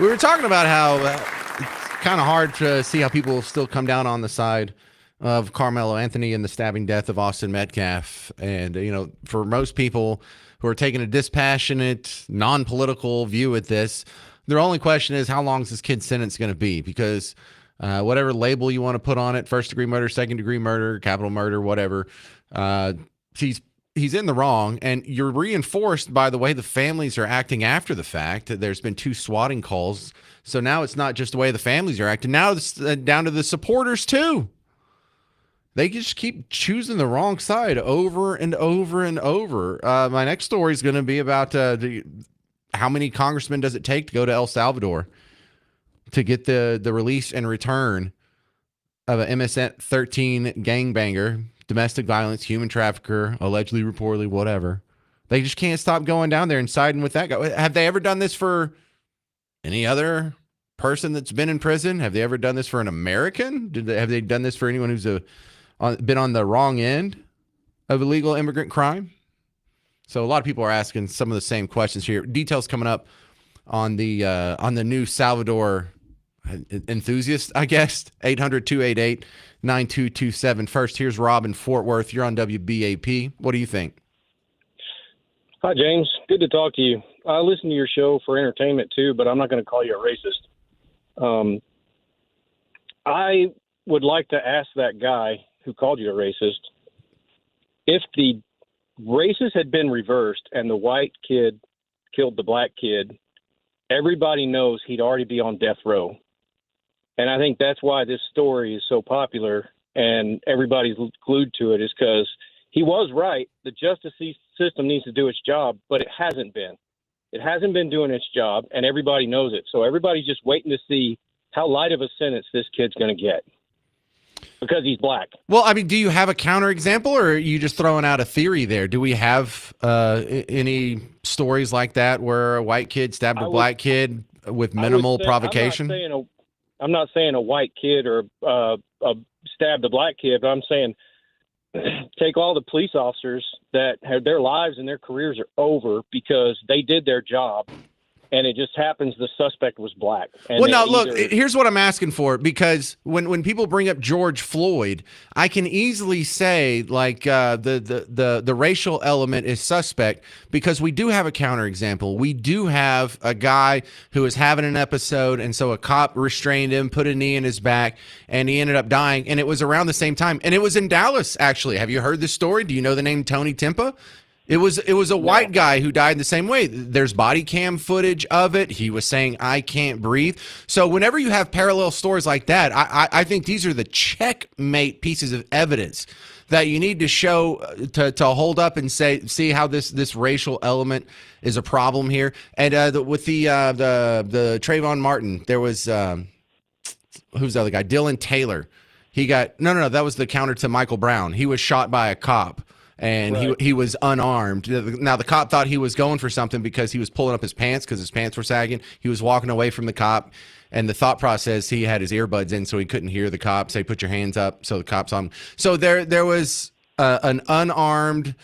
We were talking about how it's kind of hard to see how people still come down on the side of Carmelo Anthony and the stabbing death of Austin Metcalf. And, for most people who are taking a dispassionate, non-political view at this, their only question is, how long is this kid's sentence going to be? Because whatever label you want to put on it, first-degree murder, second-degree murder, capital murder, whatever, he's in the wrong, and you're reinforced by the way the families are acting after the fact. There's been 2 swatting calls, so now it's not just the way the families are acting. Now it's down to the supporters too. They just keep choosing the wrong side over and over and over. My next story is going to be about how many congressmen does it take to go to El Salvador to get the release and return of an MS-13 gangbanger, domestic violence, human trafficker, allegedly, reportedly, whatever. They just can't stop going down there and siding with that guy. Have they ever done this for any other person that's been in prison? Have they ever done this for an American? Have they done this for anyone who's been on the wrong end of illegal immigrant crime? So a lot of people are asking some of the same questions here. Details coming up on the new Salvador enthusiast, I guess. 800-288-9227. First, here's Rob in Fort Worth. You're on WBAP. What do you think? Hi, James. Good to talk to you. I listen to your show for entertainment too, but I'm not going to call you a racist. I would like to ask that guy who called you a racist, if the races had been reversed and the white kid killed the black kid, everybody knows he'd already be on death row. And I think that's why this story is so popular and everybody's glued to it, is because he was right. The justice system needs to do its job, but it hasn't been. It hasn't been doing its job, and everybody knows it. So everybody's just waiting to see how light of a sentence this kid's going to get because he's black. Well, I mean, do you have a counterexample, or are you just throwing out a theory there? Do we have any stories like that where a white kid stabbed a black kid with minimal provocation? I'm not saying a white kid or stabbed a black kid, but I'm saying take all the police officers that had their lives and their careers are over because they did their job, and it just happens the suspect was black. And well, now, look, here's what I'm asking for, because when people bring up George Floyd, I can easily say, like, the racial element is suspect because we do have a counterexample. We do have a guy who was having an episode, and so a cop restrained him, put a knee in his back, and he ended up dying, and it was around the same time. And it was in Dallas, actually. Have you heard this story? Do you know the name Tony Timpa? It was a white guy who died the same way. There's body cam footage of it. He was saying, "I can't breathe." So whenever you have parallel stories like that, I think these are the checkmate pieces of evidence that you need to show to hold up and see how this racial element is a problem here. And with the Trayvon Martin, there was who's the other guy? Dylan Taylor. He got no. That was the counter to Michael Brown. He was shot by a cop. And right. he was unarmed. Now, the cop thought he was going for something because he was pulling up his pants because his pants were sagging. He was walking away from the cop. And the thought process, he had his earbuds in so he couldn't hear the cop say, "Put your hands up." So the cop's on. So there was an unarmed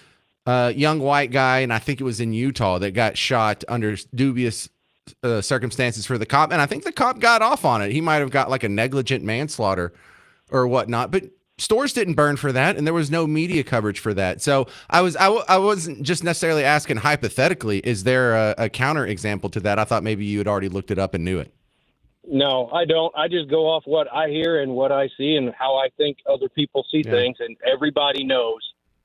young white guy, and I think it was in Utah, that got shot under dubious circumstances for the cop. And I think the cop got off on it. He might have got like a negligent manslaughter or whatnot. But stores didn't burn for that, and there was no media coverage for that. So I wasn't just necessarily asking hypothetically, is there a counter example to that? I thought maybe you had already looked it up and knew it. No, I don't. I just go off what I hear and what I see and how I think other people see things, and everybody knows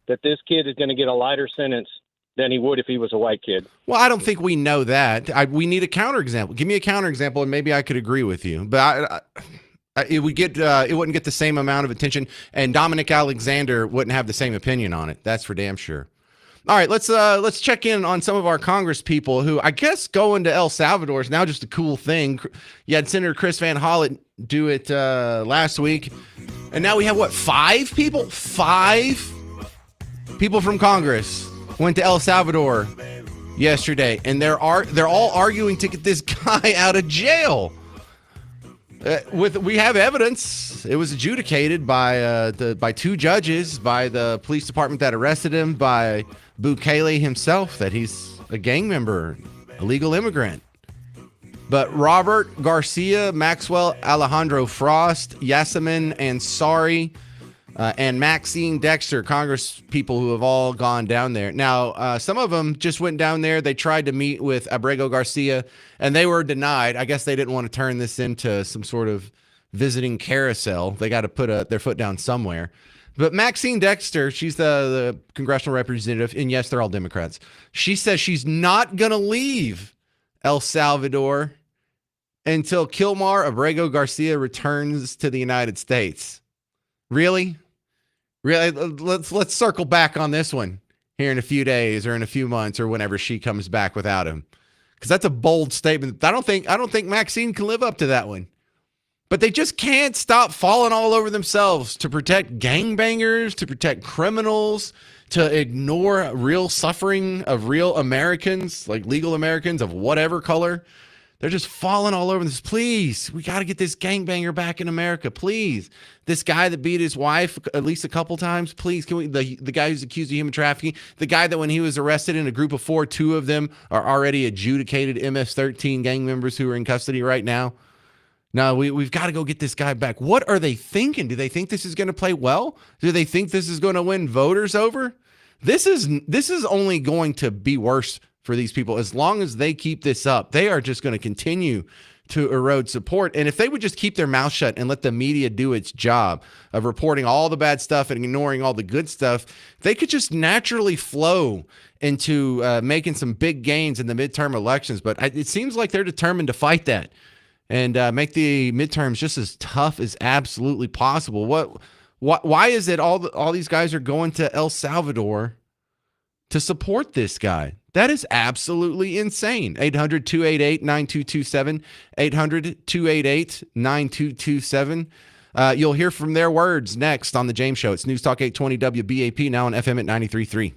that this kid is going to get a lighter sentence than he would if he was a white kid. Well, I don't think we know that. We need a counterexample. Give me a counterexample, and maybe I could agree with you. But it wouldn't get the same amount of attention, and Dominic Alexander wouldn't have the same opinion on it. That's for damn sure. All right, let's check in on some of our Congress people who, I guess, going to El Salvador is now just a cool thing. You had Senator Chris Van Hollen do it last week, and now we have five people from Congress went to El Salvador yesterday, and they're all arguing to get this guy out of jail. We have evidence. It was adjudicated by by two judges, by the police department that arrested him, by Bukele himself, that he's a gang member, illegal immigrant. But Robert Garcia, Maxwell Alejandro Frost, Yasemin Ansari, and Maxine Dexter, Congress people who have all gone down there. Now, some of them just went down there. They tried to meet with Abrego Garcia, and they were denied. I guess they didn't want to turn this into some sort of visiting carousel. They got to put their foot down somewhere. But Maxine Dexter, she's the congressional representative, and yes, they're all Democrats. She says she's not going to leave El Salvador until Kilmar Abrego Garcia returns to the United States. Really? Really? Let's circle back on this one here in a few days or in a few months or whenever she comes back without him. Because that's a bold statement. I don't think Maxine can live up to that one. But they just can't stop falling all over themselves to protect gangbangers, to protect criminals, to ignore real suffering of real Americans, like legal Americans of whatever color. They're just falling all over this. Please, we got to get this gangbanger back in America. Please. This guy that beat his wife at least a couple times. Please, can we? The guy who's accused of human trafficking. The guy that when he was arrested in a group of four, two of them are already adjudicated MS-13 gang members who are in custody right now. No, we've got to go get this guy back. What are they thinking? Do they think this is going to play well? Do they think this is going to win voters over? This is only going to be worse for these people. As long as they keep this up, they are just going to continue to erode support. And if they would just keep their mouth shut and let the media do its job of reporting all the bad stuff and ignoring all the good stuff, they could just naturally flow into making some big gains in the midterm elections. But it seems like they're determined to fight that and make the midterms just as tough as absolutely possible. Why is it all these guys are going to El Salvador to support this guy? That is absolutely insane. 800-288-9227, 800-288-9227. You'll hear from their words next on The James Show. It's News Talk 820 WBAP, now on FM at 93.3.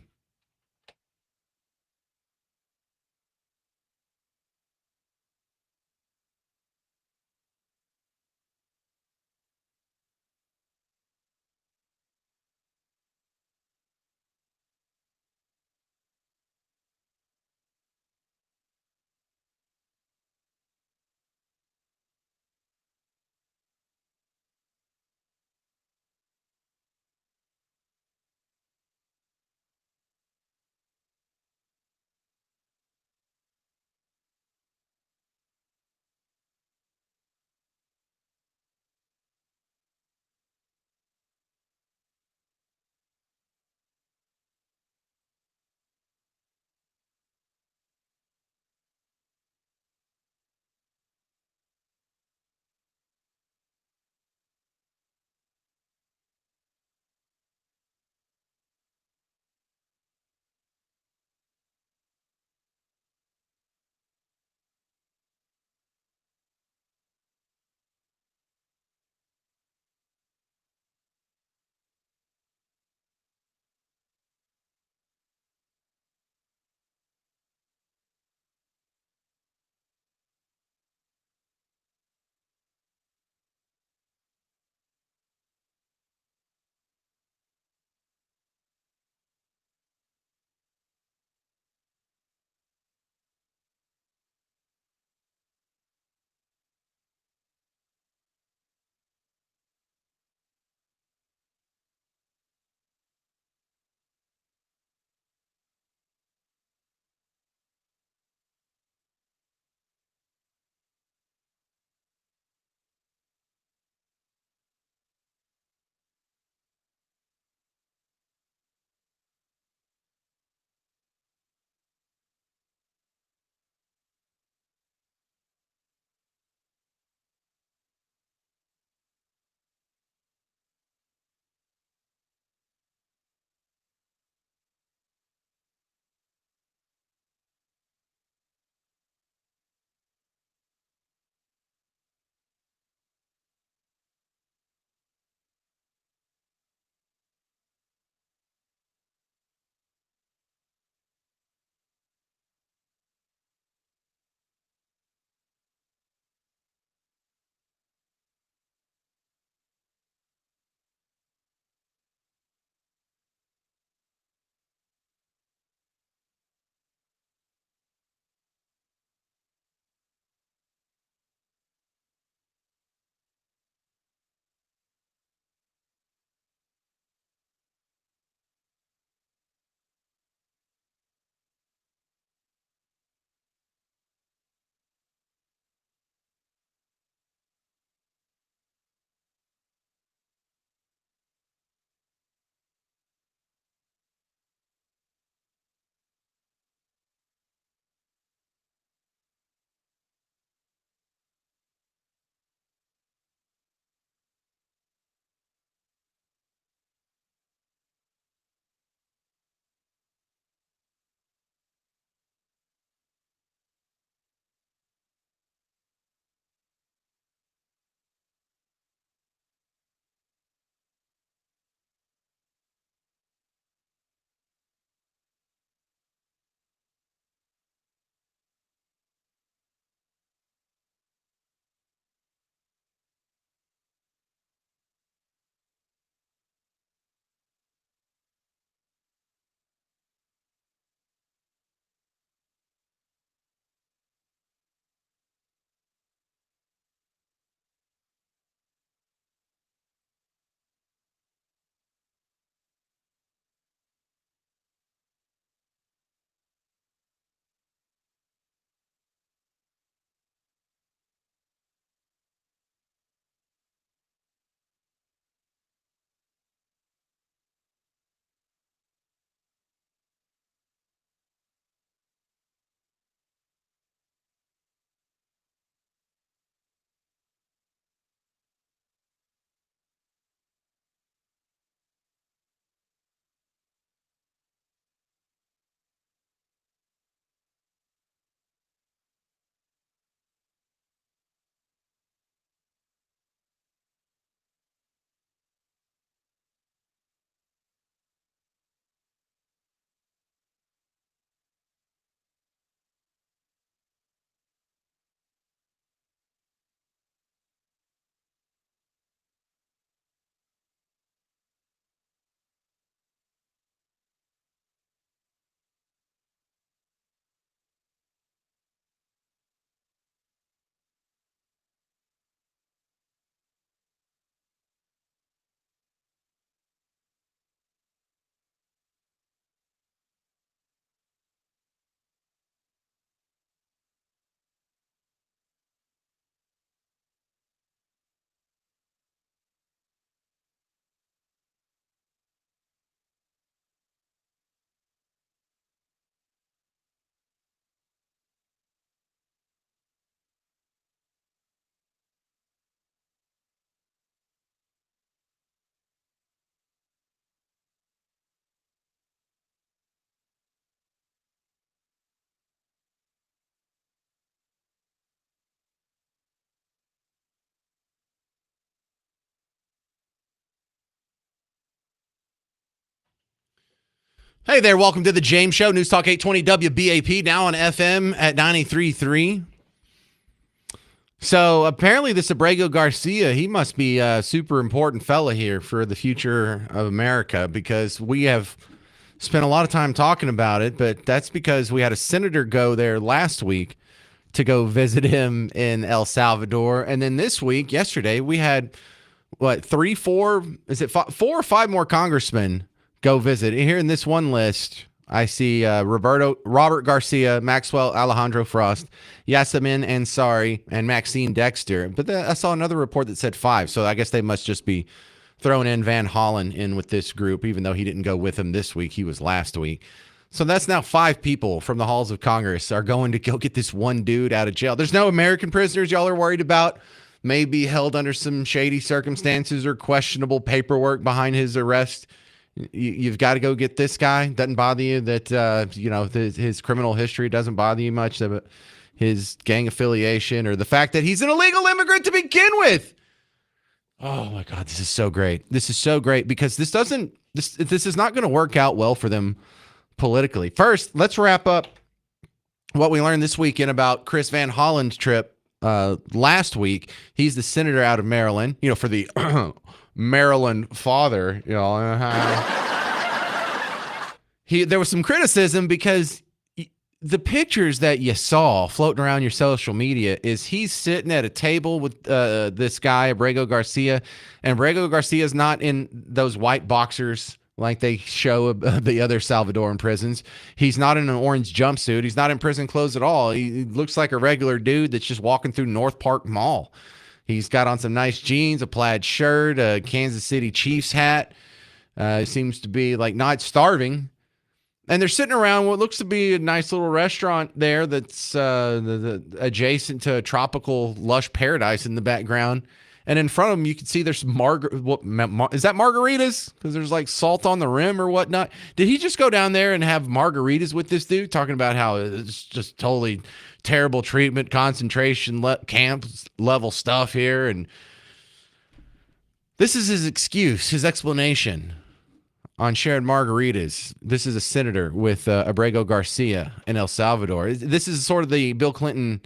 Hey there, welcome to the James Show, News Talk 820 WBAP, now on FM at 93.3. So apparently this Abrego Garcia, he must be a super important fella here for the future of America, because we have spent a lot of time talking about it, but that's because we had a senator go there last week to go visit him in El Salvador. And then this week, yesterday, we had, four or five more congressmen go visit. Here in this one list, I see Robert Garcia, Maxwell Alejandro Frost, Yasemin Ansari, and Maxine Dexter. But I saw another report that said 5, so I guess they must just be throwing in Van Hollen in with this group, even though he didn't go with them this week. He was last week. So that's now 5 people from the halls of Congress are going to go get this one dude out of jail. There's no American prisoners y'all are worried about, may be held under some shady circumstances or questionable paperwork behind his arrest. You've got to go get this guy. Doesn't bother you that, his criminal history doesn't bother you much, his gang affiliation, or the fact that he's an illegal immigrant to begin with. Oh my God, this is so great. This is so great because this is not going to work out well for them politically. First, let's wrap up what we learned this weekend about Chris Van Hollen's trip last week. He's the senator out of Maryland, for the Maryland father, there was some criticism because the pictures that you saw floating around your social media is he's sitting at a table with this guy, Abrego Garcia, and Abrego Garcia is not in those white boxers like they show the other Salvadoran prisons. He's not in an orange jumpsuit. He's not in prison clothes at all. He looks like a regular dude that's just walking through North Park Mall. He's got on some nice jeans, a plaid shirt, a Kansas City Chiefs hat. Seems to be like not starving. And they're sitting around what looks to be a nice little restaurant there that's adjacent to a tropical lush paradise in the background. And in front of them, you can see there's is that margaritas? Because there's like salt on the rim or whatnot. Did he just go down there and have margaritas with this dude, talking about how it's just totally terrible treatment, concentration camp level stuff here? And this is his excuse, his explanation on shared margaritas. This is a senator with Abrego Garcia in El Salvador. This is sort of the Bill Clinton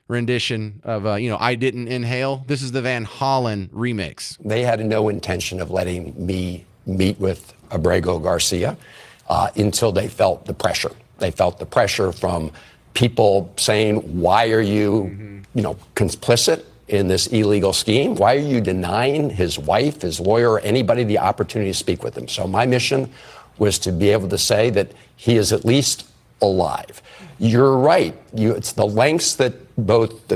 rendition of, I didn't inhale. This is the Van Hollen remix. They had no intention of letting me meet with Abrego Garcia until they felt the pressure. They felt the pressure from people saying, why are you, complicit in this illegal scheme? Why are you denying his wife, his lawyer, anybody the opportunity to speak with him? So my mission was to be able to say that he is at least alive. You're right. It's the lengths that both the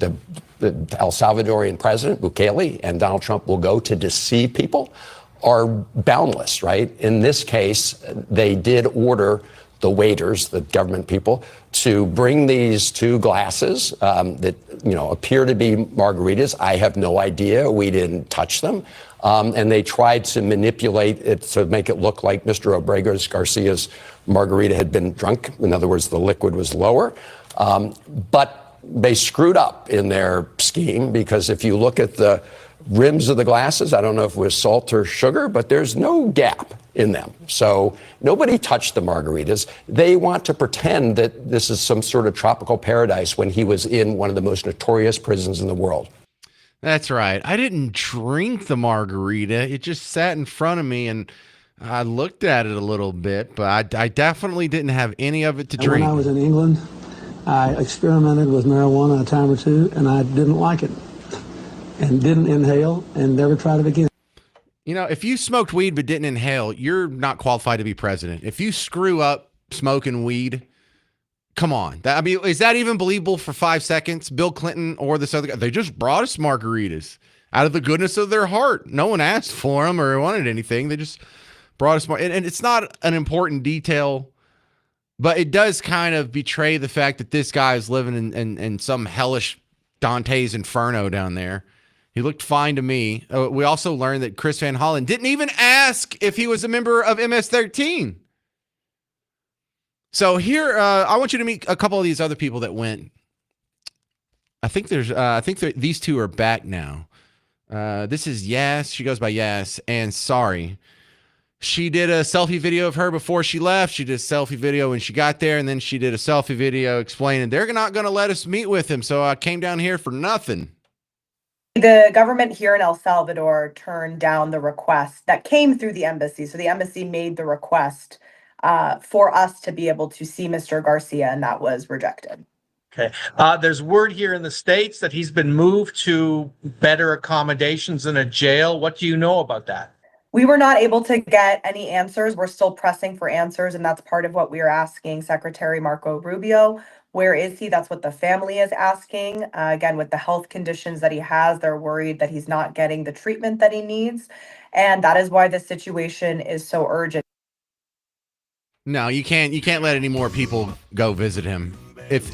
El Salvadorian president, Bukele, and Donald Trump will go to deceive people are boundless, right? In this case, they did order the waiters, the government people, to bring these 2 glasses that appear to be margaritas. I have no idea. We didn't touch them. And they tried to manipulate it to make it look like Mr. Abrego Garcia's margarita had been drunk. In other words, the liquid was lower. But they screwed up in their scheme, because if you look at the rims of the glasses, I don't know if it was salt or sugar, but there's no gap in them. So nobody touched the margaritas. They want to pretend that this is some sort of tropical paradise when he was in one of the most notorious prisons in the world. That's right. I didn't drink the margarita. It just sat in front of me, and I looked at it a little bit, but I definitely didn't have any of it to drink. When I was in England, I experimented with marijuana a time or 2, and I didn't like it, and didn't inhale, and never tried it again. If you smoked weed but didn't inhale, you're not qualified to be president. If you screw up smoking weed, come on. Is that even believable for 5 seconds? Bill Clinton or this other guy, they just brought us margaritas out of the goodness of their heart. No one asked for them or wanted anything. They just brought us and it's not an important detail, but it does kind of betray the fact that this guy is living in some hellish Dante's Inferno down there. He looked fine to me. We also learned that Chris Van Hollen didn't even ask if he was a member of MS-13. So here, I want you to meet a couple of these other people that went. I think these 2 are back now. This is Yas. She goes by Yas, and Sorry. She did a selfie video of her before she left. She did a selfie video when she got there, and then she did a selfie video explaining they're not going to let us meet with him, so I came down here for nothing. The government here in El Salvador turned down the request that came through the embassy. So the embassy made the request for us to be able to see Mr. Garcia, and that was rejected. Okay. There's word here in the States that he's been moved to better accommodations in a jail. What do you know about that? We were not able to get any answers. We're still pressing for answers, and that's part of what we are asking Secretary Marco Rubio. Where is he? That's what the family is asking. Again, with the health conditions that he has, they're worried that he's not getting the treatment that he needs. And that is why the situation is so urgent. No, you can't let any more people go visit him. If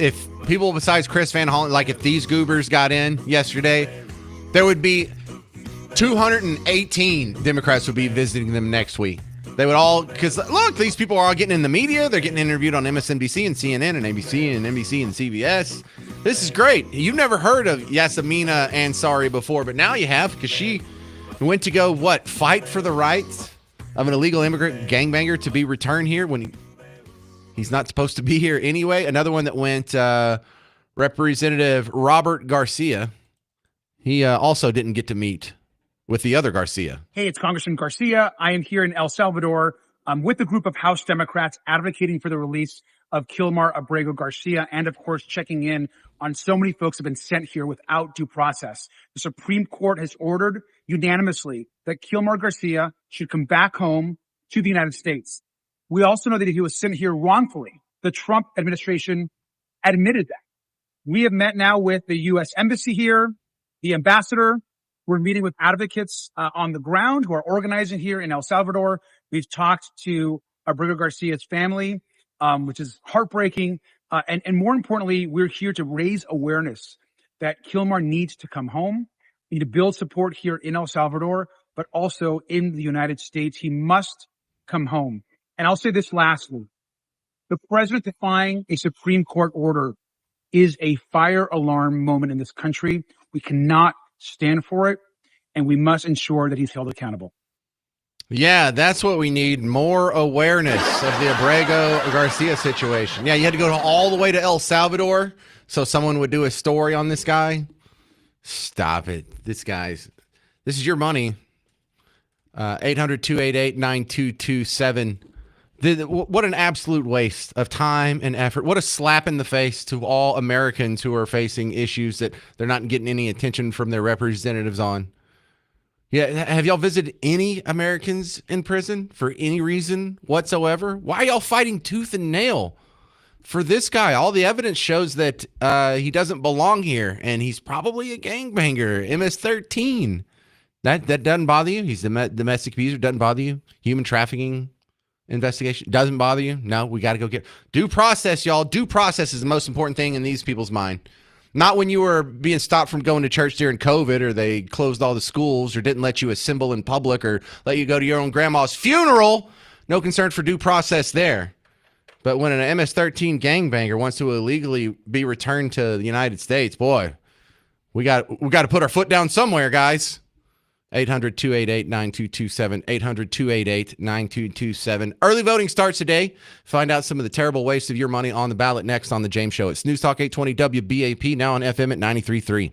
people besides Chris Van Hollen, like if these goobers got in yesterday, there would be 218 Democrats would be visiting them next week. They would all, because look, these people are all getting in the media. They're getting interviewed on MSNBC and CNN and ABC and NBC and CBS. This is great. You've never heard of Yasamina Ansari before, but now you have, because she went to go, fight for the rights of an illegal immigrant gangbanger to be returned here when he's not supposed to be here anyway. Another one that went, Representative Robert Garcia. He also didn't get to meet with the other Garcia. Hey, it's Congressman Garcia. I am here in El Salvador with a group of House Democrats advocating for the release of Kilmar Abrego Garcia and, of course, checking in on so many folks who have been sent here without due process. The Supreme Court has ordered unanimously that Kilmar Garcia should come back home to the United States. We also know that he was sent here wrongfully. The Trump administration admitted that. We have met now with the U.S. Embassy here, the ambassador. We're meeting with advocates on the ground who are organizing here in El Salvador. We've talked to Abrego Garcia's family, which is heartbreaking. And more importantly, we're here to raise awareness that Kilmar needs to come home. We need to build support here in El Salvador, but also in the United States. He must come home. And I'll say this lastly. The president defying a Supreme Court order is a fire alarm moment in this country. We cannot stand for it, and we must ensure that he's held accountable. Yeah, that's what we need. More awareness of the Abrego Garcia situation. Yeah, you had to go all the way to El Salvador so someone would do a story on this guy. Stop it. This is your money. 800-288-9227. What an absolute waste of time and effort. What a slap in the face to all Americans who are facing issues that they're not getting any attention from their representatives on. Yeah, have y'all visited any Americans in prison for any reason whatsoever? Why are y'all fighting tooth and nail for this guy? All the evidence shows that he doesn't belong here, and he's probably a gangbanger, MS-13. That doesn't bother you? He's a domestic abuser, doesn't bother you? Human trafficking investigation doesn't bother you? No, we got to go get due process, y'all. Due process is the most important thing in these people's mind. Not when you were being stopped from going to church during COVID, or they closed all the schools, or didn't let you assemble in public, or let you go to your own grandma's funeral. No concern for due process there. But when an MS-13 gangbanger wants to illegally be returned to the United States, boy, we got to put our foot down somewhere, guys. 800-288-9227, 800-288-9227. Early voting starts today. Find out some of the terrible waste of your money on the ballot next on The James Show. It's News Talk 820 WBAP, now on FM at 93.3.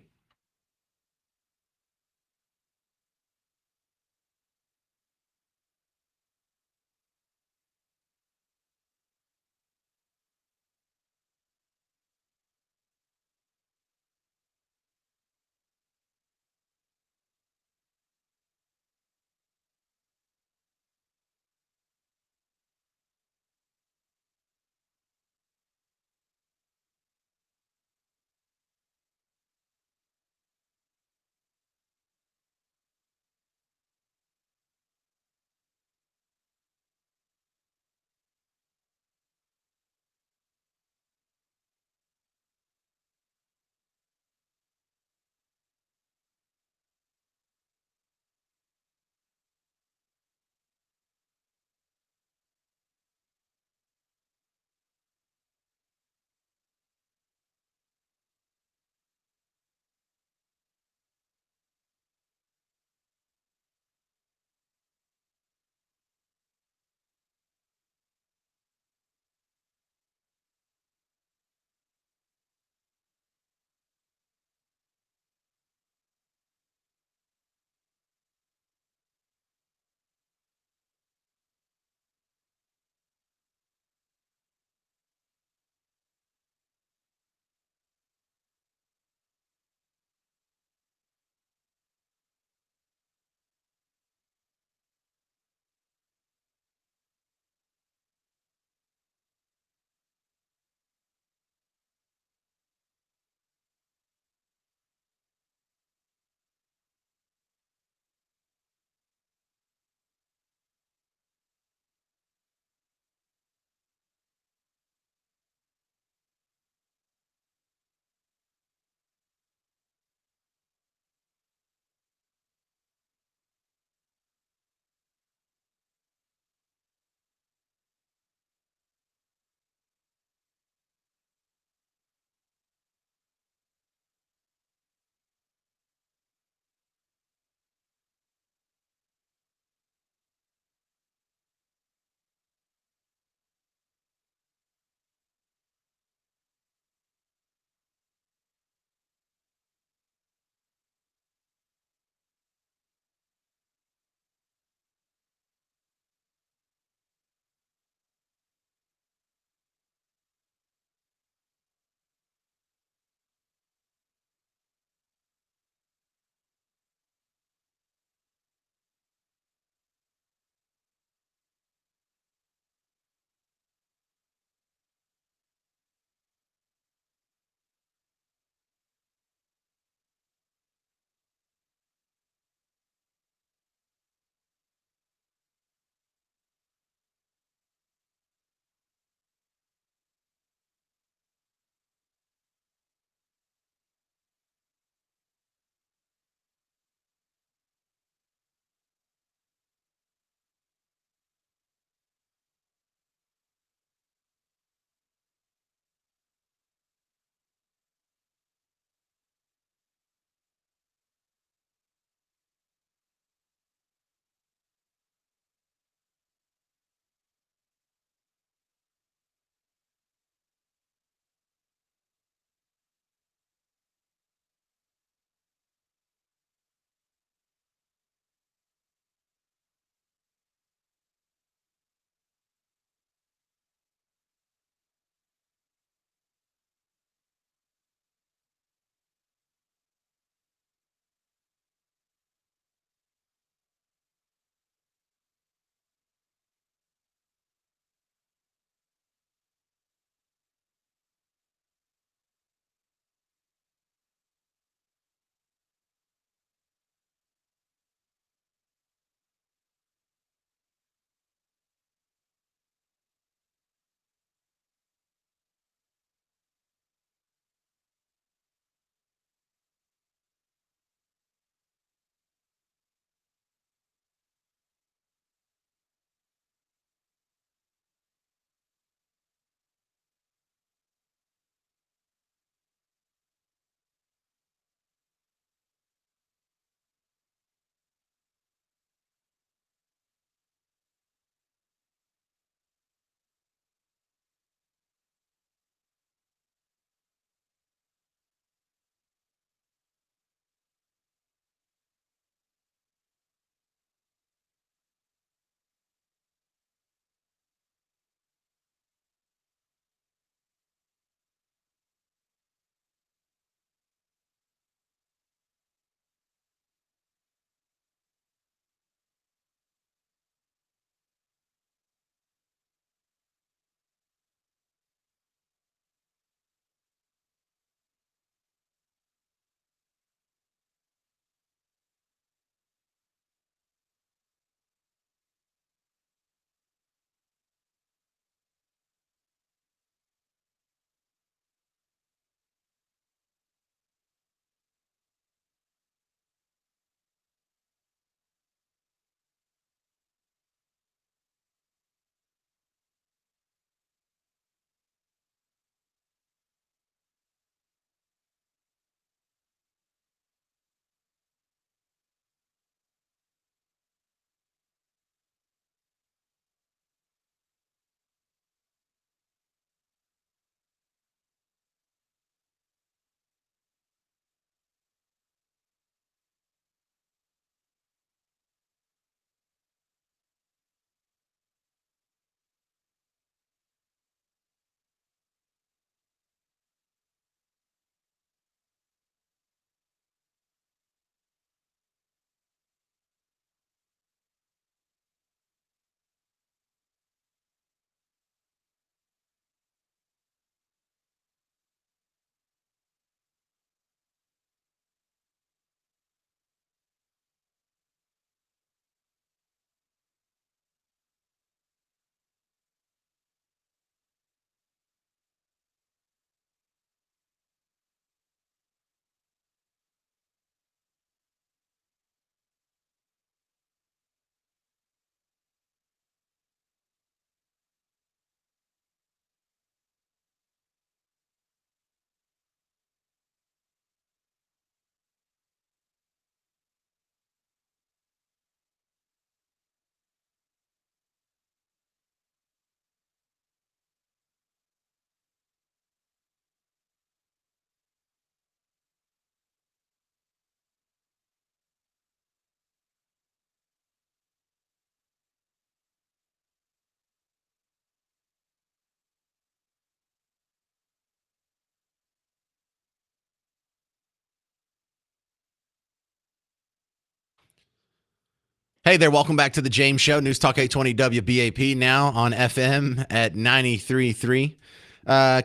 Hey there, welcome back to the James Show, News Talk 820 WBAP, now on FM at 93.3.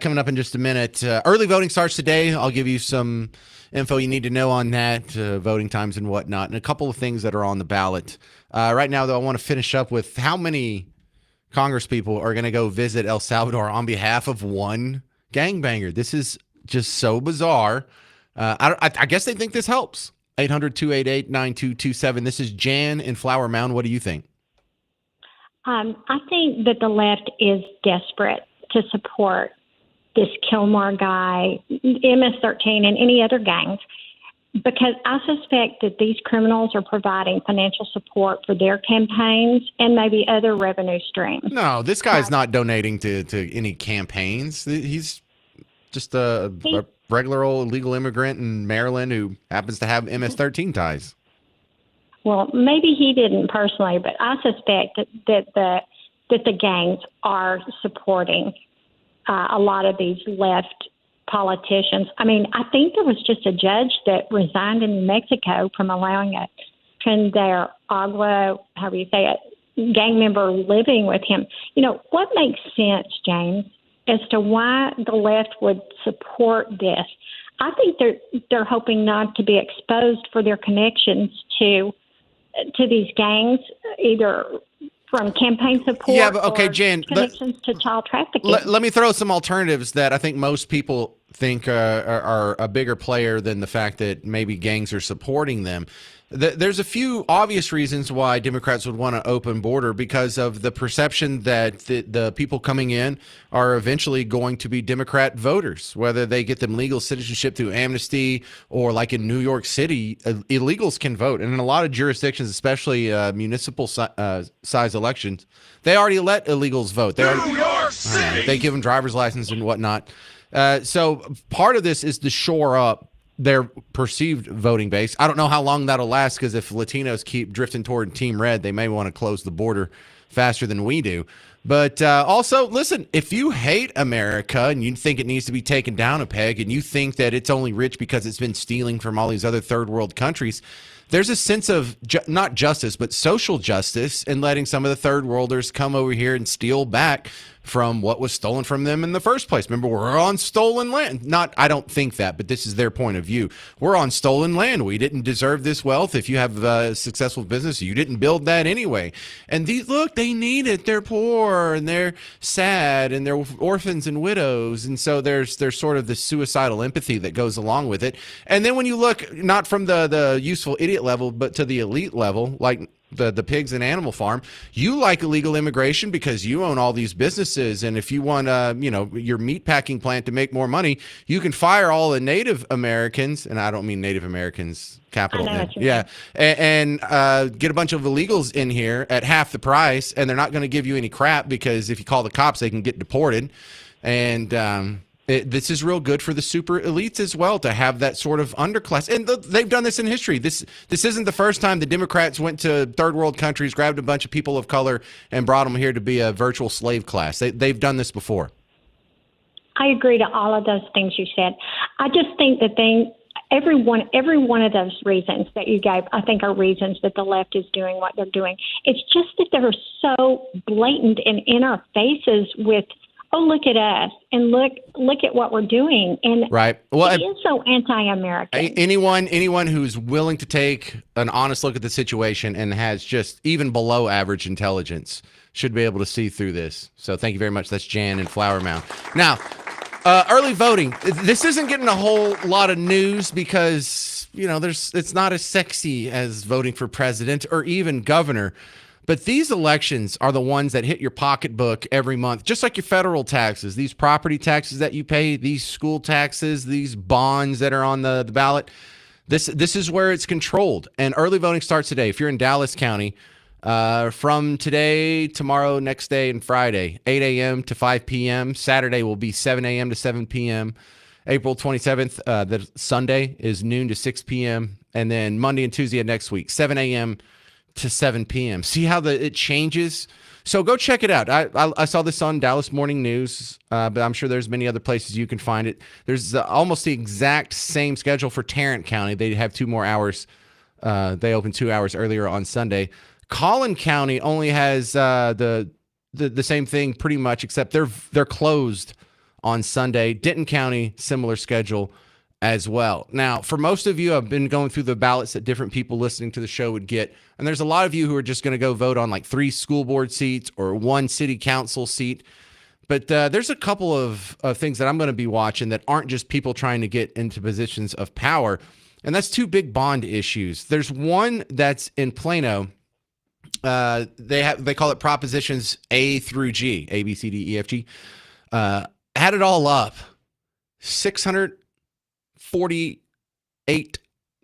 Coming up in just a minute. Early voting starts today. I'll give you some info you need to know on that, voting times and whatnot, and a couple of things that are on the ballot. Right now, though, I want to finish up with how many congresspeople are going to go visit El Salvador on behalf of one gangbanger. This is just so bizarre. I guess they think this helps. 800-288-9227. This is Jan in Flower Mound. What do you think? I think that the left is desperate to support this Kilmar guy, MS-13, and any other gangs, because I suspect that these criminals are providing financial support for their campaigns and maybe other revenue streams. No, this guy's not donating to any campaigns. He's just a regular old illegal immigrant in Maryland who happens to have MS-13 ties. Well, maybe he didn't personally, but I suspect that the gangs are supporting a lot of these left politicians. I mean, I think there was just a judge that resigned in New Mexico from allowing a Trinidad-Agua, however you say it, gang member living with him. You know, what makes sense, James, as to why the left would support this? I think they're hoping not to be exposed for their connections to these gangs, either from campaign support, yeah, but okay, or Jan, connections to child trafficking. Let me throw some alternatives that I think most people think are a bigger player than the fact that maybe gangs are supporting them. There's a few obvious reasons why Democrats would want an open border, because of the perception that the people coming in are eventually going to be Democrat voters, whether they get them legal citizenship through amnesty or like in New York City, illegals can vote. And in a lot of jurisdictions, especially municipal size elections, they already let illegals vote. New York City! They give them driver's license and whatnot. So part of this is to shore up their perceived voting base. I don't know how long that'll last, because if Latinos keep drifting toward Team Red, they may want to close the border faster than we do. But also, listen, if you hate America and you think it needs to be taken down a peg, and you think that it's only rich because it's been stealing from all these other third world countries, there's a sense of not justice, but social justice in letting some of the third worlders come over here and steal back from what was stolen from them in the first place. Remember, we're on stolen land. I don't think that, but this is their point of view. We're on stolen land. We didn't deserve this wealth. If you have a successful business, you didn't build that anyway. And look, they need it. They're poor and they're sad and they're orphans and widows. And so there's sort of the suicidal empathy that goes along with it. And then when you look not from the useful idiot level, but to the elite level, like the pigs and animal farm, you like illegal immigration because you own all these businesses, and if you want your meat packing plant to make more money, you can fire all the Native Americans, and I don't mean Native Americans capital N, and get a bunch of illegals in here at half the price, and they're not going to give you any crap, because if you call the cops, they can get deported. And this is real good for the super elites as well, to have that sort of underclass. And they've done this in history. This isn't the first time the Democrats went to third world countries, grabbed a bunch of people of color, and brought them here to be a virtual slave class. They've done this before. I agree to all of those things you said. I just think that every one of those reasons that you gave, I think, are reasons that the left is doing what they're doing. It's just that they're so blatant and in our faces with, oh, look at us, and look at what we're doing. And right. Well, it is so anti-American. Anyone who's willing to take an honest look at the situation and has just even below average intelligence should be able to see through this. So thank you very much. That's Jan in Flower Mound. Now, early voting. This isn't getting a whole lot of news because, it's not as sexy as voting for president or even governor. But these elections are the ones that hit your pocketbook every month, just like your federal taxes, these property taxes that you pay, these school taxes, these bonds that are on the ballot. This is where it's controlled. And early voting starts today. If you're in Dallas County, from today, tomorrow, next day, and Friday, 8 a.m. to 5 p.m. Saturday will be 7 a.m. to 7 p.m. April 27th, the Sunday is noon to 6 p.m. And then Monday and Tuesday of next week, 7 a.m. to 7 p.m. See how it changes? So go check it out. I saw this on Dallas Morning News, but I'm sure there's many other places you can find it. There's almost the exact same schedule for Tarrant County. They have 2 more hours. They open 2 hours earlier on Sunday. Collin County only has the same thing pretty much, except they're closed on Sunday. Denton County, similar schedule as well. Now, for most of you, I've been going through the ballots that different people listening to the show would get, and there's a lot of you who are just going to go vote on like 3 school board seats or 1 city council seat. But there's a couple of things that I'm going to be watching that aren't just people trying to get into positions of power, and that's 2 big bond issues. There's one that's in Plano. They call it Propositions A through G, A, B, C, D, E, F, G. Add it all up, $648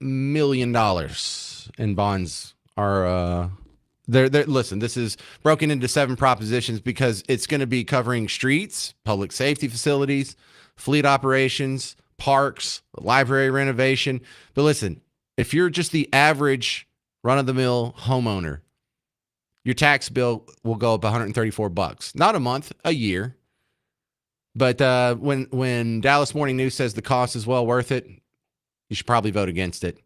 million in bonds are listen, this is broken into 7 propositions because it's going to be covering streets, public safety facilities, fleet operations, parks, library renovation. But listen, if you're just the average run-of-the-mill homeowner, your tax bill will go up $134, not a month, a year. But when Dallas Morning News says the cost is well worth it, you should probably vote against it.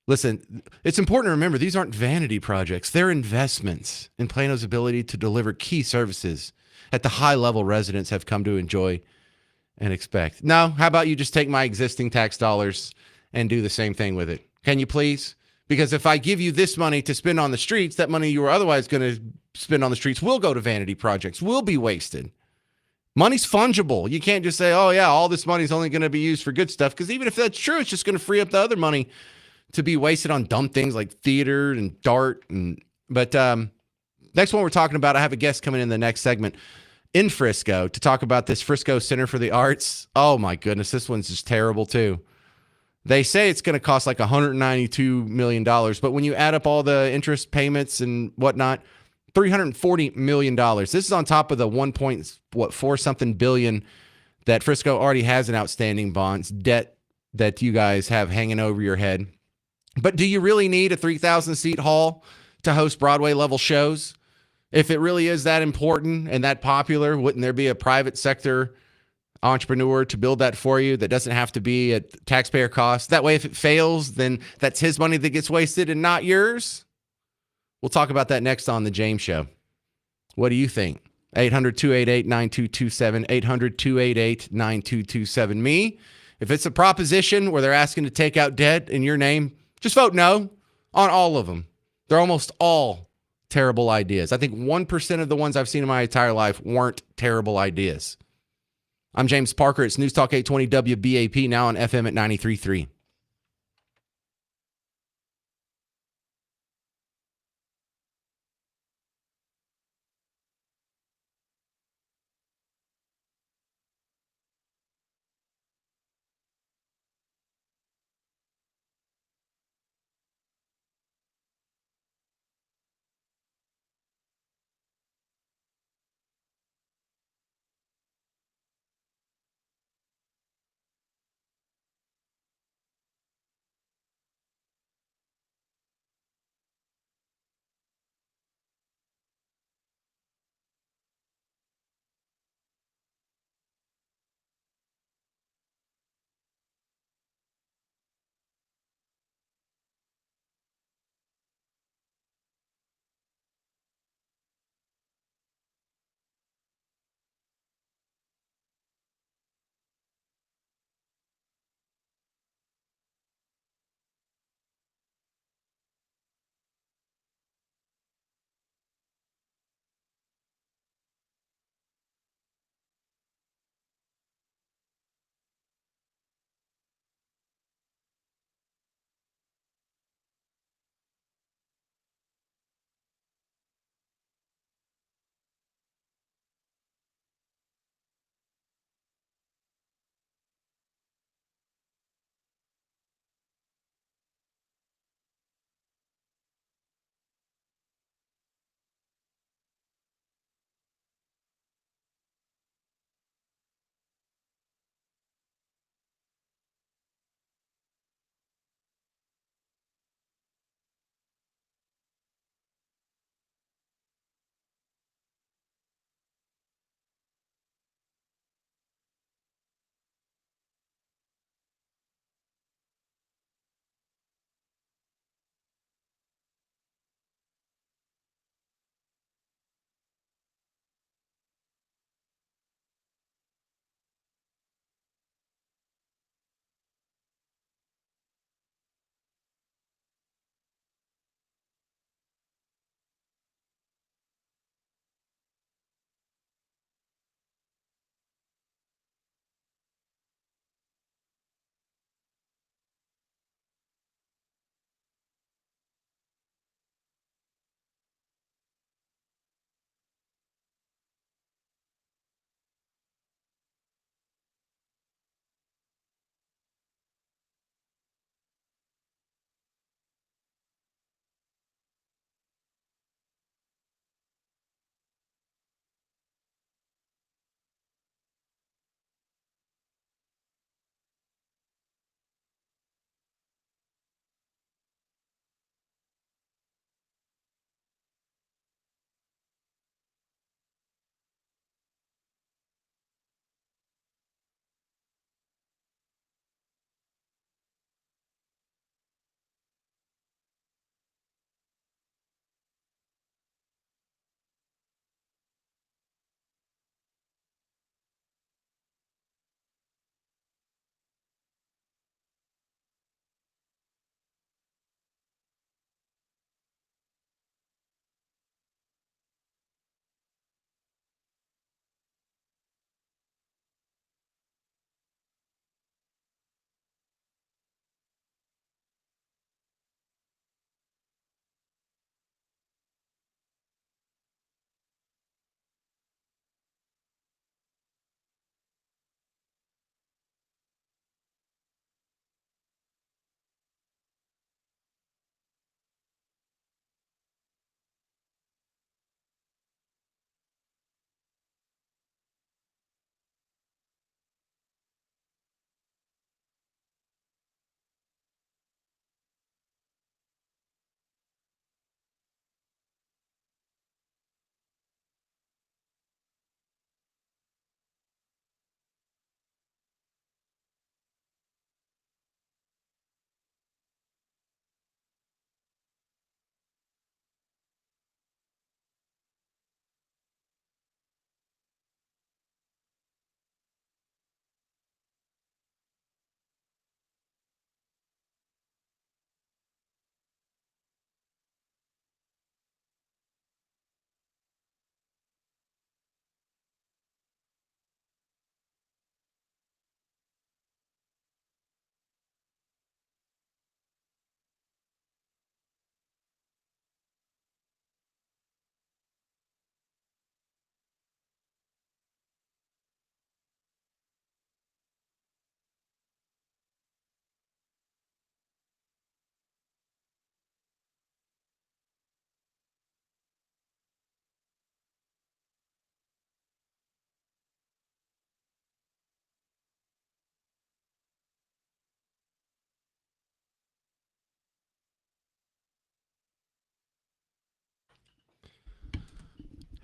Listen, it's important to remember these aren't vanity projects. They're investments in Plano's ability to deliver key services at the high level residents have come to enjoy and expect. No, how about you just take my existing tax dollars and do the same thing with it? Can you please? Because if I give you this money to spend on the streets, that money you were otherwise going to spend on the streets will go to vanity projects, will be wasted. Money's fungible. You can't just say, oh, yeah, all this money is only going to be used for good stuff. Because even if that's true, it's just going to free up the other money to be wasted on dumb things like theater and dart. But next one we're talking about, I have a guest coming in the next segment in Frisco to talk about this Frisco Center for the Arts. Oh, my goodness. This one's just terrible, too. They say it's going to cost like $192 million. But when you add up all the interest payments and whatnot, $340 million. This is on top of the 1.4 something billion that Frisco already has in outstanding bonds, debt that you guys have hanging over your head. But do you really need a 3,000 seat hall to host Broadway level shows? If it really is that important and that popular, wouldn't there be a private sector entrepreneur to build that for you that doesn't have to be at taxpayer cost? That way, if it fails, then that's his money that gets wasted and not yours. We'll talk about that next on The James Show. What do you think? 800-288-9227, 800-288-9227. Me, if it's a proposition where they're asking to take out debt in your name, just vote no on all of them. They're almost all terrible ideas. I think 1% of the ones I've seen in my entire life weren't terrible ideas. I'm James Parker. It's News Talk 820 WBAP, now on FM at 93.3.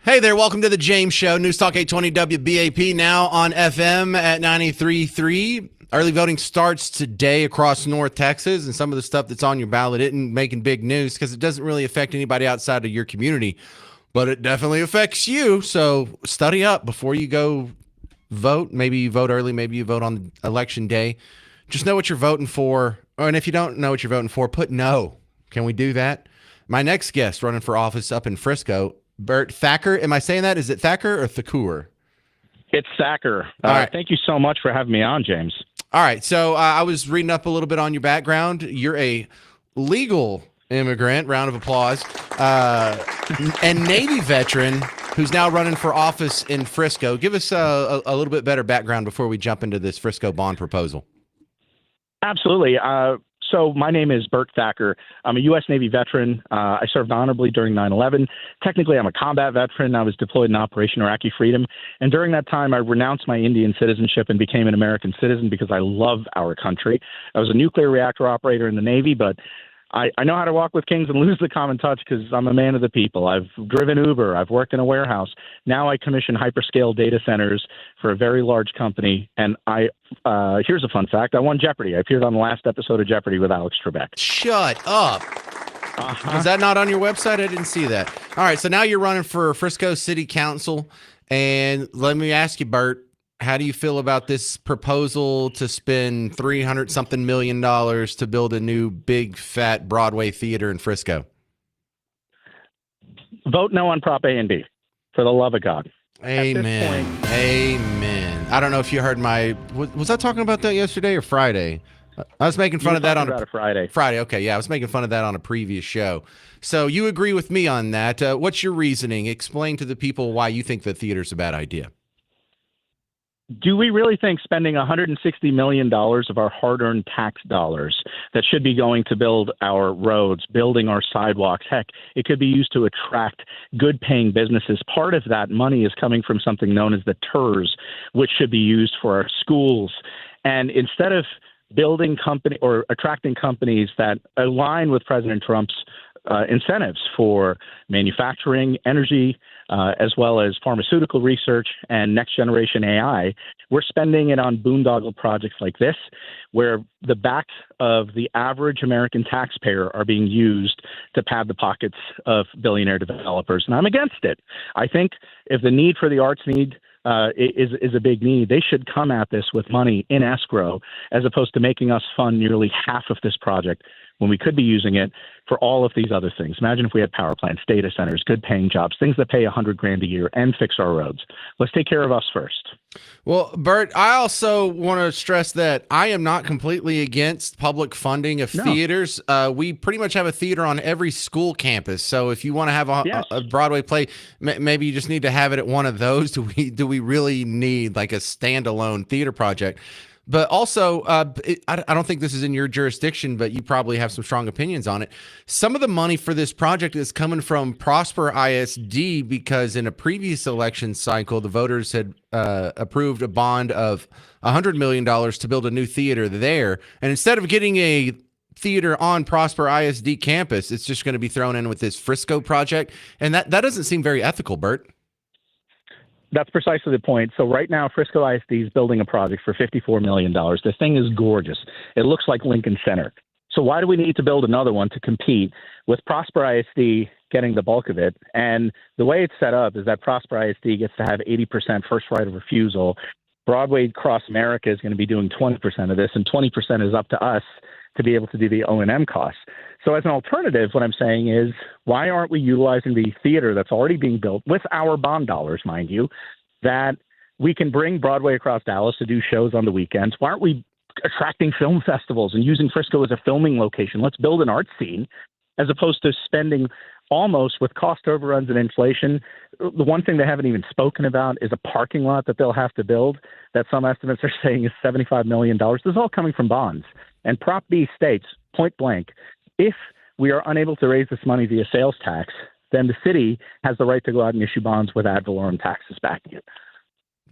Hey there, welcome to the James Show, News Talk 820 WBAP, now on FM at 93.3. Early voting starts today across North Texas, and some of the stuff that's on your ballot isn't making big news because it doesn't really affect anybody outside of your community, but it definitely affects you. So study up before you go vote. Maybe you vote early, maybe you vote on election day. Just know what you're voting for, and if you don't know what you're voting for, put no. Can we do that? My next guest running for office up in Frisco, Bert Thacker. Am I saying that? Is it Thacker or Thakur? It's Thacker. All right. Thank you so much for having me on, James. All right. So I was reading up a little bit on your background. You're a legal immigrant, round of applause, and Navy veteran who's now running for office in Frisco. Give us a little bit better background before we jump into this Frisco bond proposal. Absolutely. So my name is Bert Thacker. I'm a U.S. Navy veteran. I served honorably during 9/11. Technically, I'm a combat veteran. I was deployed in Operation Iraqi Freedom. And during that time, I renounced my Indian citizenship and became an American citizen because I love our country. I was a nuclear reactor operator in the Navy, but I know how to walk with kings and lose the common touch because I'm a man of the people. I've driven Uber. I've worked in a warehouse. Now I commission hyperscale data centers for a very large company. And here's a fun fact. I won Jeopardy. I appeared on the last episode of Jeopardy with Alex Trebek. Shut up. Is that not on your website? I didn't see that. All right. So now you're running for Frisco City Council. And let me ask you, Bert, how do you feel about this proposal to spend $300-something million to build a new big fat Broadway theater in Frisco? Vote no on Prop A and B, for the love of God. Amen. Amen. I don't know if you heard was I talking about that yesterday or Friday? I was making fun of that on a Friday. Friday. Okay. Yeah. I was making fun of that on a previous show. So you agree with me on that. What's your reasoning? Explain to the people why you think the theater's a bad idea. Do we really think spending $160 million of our hard-earned tax dollars that should be going to build our roads, building our sidewalks, heck, it could be used to attract good-paying businesses. Part of that money is coming from something known as the TERS, which should be used for our schools. And instead of building company or attracting companies that align with President Trump's incentives for manufacturing, energy, as well as pharmaceutical research and next generation AI, we're spending it on boondoggle projects like this, where the backs of the average American taxpayer are being used to pad the pockets of billionaire developers. And I'm against it. I think if the need for the arts is a big need, they should come at this with money in escrow as opposed to making us fund nearly half of this project when we could be using it for all of these other things. Imagine if we had power plants, data centers, good paying jobs, things that pay $100,000 a year and fix our roads. Let's take care of us first. Well, Bert, I also want to stress that I am not completely against public funding of theaters. We pretty much have a theater on every school campus. So if you want to have a Broadway play, maybe you just need to have it at one of those. Do we really need like a standalone theater project? But also, I don't think this is in your jurisdiction, but you probably have some strong opinions on it. Some of the money for this project is coming from Prosper ISD because in a previous election cycle, the voters had approved a bond of $100 million to build a new theater there. And instead of getting a theater on Prosper ISD campus, it's just going to be thrown in with this Frisco project. And that doesn't seem very ethical, Bert. That's precisely the point. So right now, Frisco ISD is building a project for $54 million. This thing is gorgeous. It looks like Lincoln Center. So why do we need to build another one to compete with Prosper ISD getting the bulk of it? And the way it's set up is that Prosper ISD gets to have 80% first right of refusal. Broadway across America is going to be doing 20% of this, and 20% is up to us to be able to do the O&M costs. So as an alternative, what I'm saying is, why aren't we utilizing the theater that's already being built with our bond dollars, mind you, that we can bring Broadway across Dallas to do shows on the weekends? Why aren't we attracting film festivals and using Frisco as a filming location? Let's build an art scene as opposed to spending almost with cost overruns and inflation. The one thing they haven't even spoken about is a parking lot that they'll have to build that some estimates are saying is $75 million. This is all coming from bonds. And Prop B states, point blank, if we are unable to raise this money via sales tax, then the city has the right to go out and issue bonds with ad valorem taxes backing it.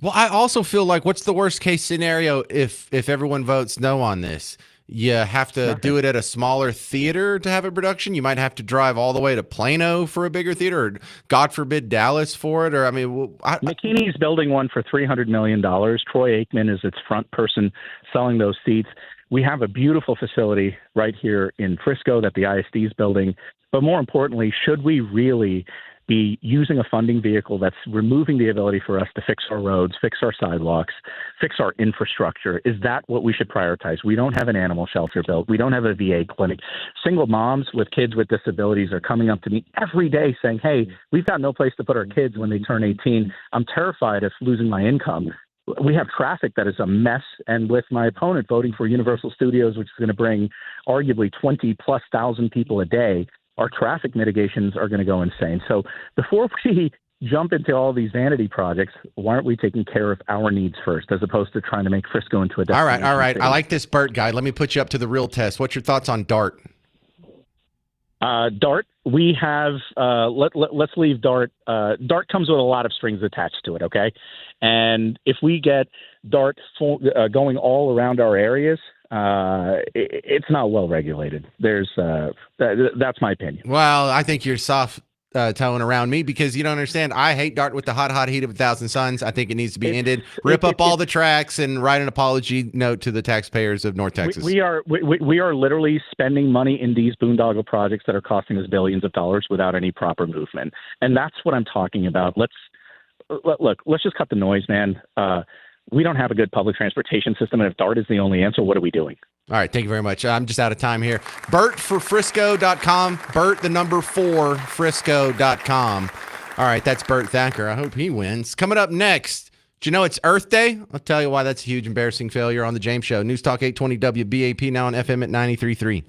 Well, I also feel like what's the worst case scenario if everyone votes no on this? you have to do it at a smaller theater to have a production. You might have to drive all the way to Plano for a bigger theater, or God forbid Dallas for it. Or I mean, McKinney's building one for $300 million. Troy Aikman is its front person selling those seats. We have a beautiful facility right here in Frisco that the ISD is building. But more importantly, should we really be using a funding vehicle that's removing the ability for us to fix our roads, fix our sidewalks, fix our infrastructure? Is that what we should prioritize? We don't have an animal shelter built. We don't have a VA clinic. Single moms with kids with disabilities are coming up to me every day saying, hey, we've got no place to put our kids when they turn 18. I'm terrified of losing my income. We have traffic that is a mess. And with my opponent voting for Universal Studios, which is going to bring arguably 20+ thousand people a day, our traffic mitigations are going to go insane. So before we jump into all these vanity projects, why aren't we taking care of our needs first, as opposed to trying to make Frisco into a destination? All right. City? I like this BERT guy. Let me put you up to the real test. What's your thoughts on DART? DART, we have, let's leave DART. DART comes with a lot of strings attached to it, okay? And if we get DART going all around our areas, it's not well regulated. That's my opinion. Well, I think you're soft tone around me because you don't understand. I hate DART with the hot heat of 1,000 suns. I think it needs to be ended. Rip up all the tracks and write an apology note to the taxpayers of North Texas. We are literally spending money in these boondoggle projects that are costing us billions of dollars without any proper movement, and that's what I'm talking about. Let's just cut the noise, man. We don't have a good public transportation system, and if DART is the only answer, what are we doing? All right, thank you very much. I'm just out of time here. BertForFrisco.com. Bert, the number 4, Frisco.com. All right, that's Bert Thacker. I hope he wins. Coming up next, do you know it's Earth Day? I'll tell you why that's a huge, embarrassing failure on The James Show. News Talk 820 WBAP, now on FM at 93.3.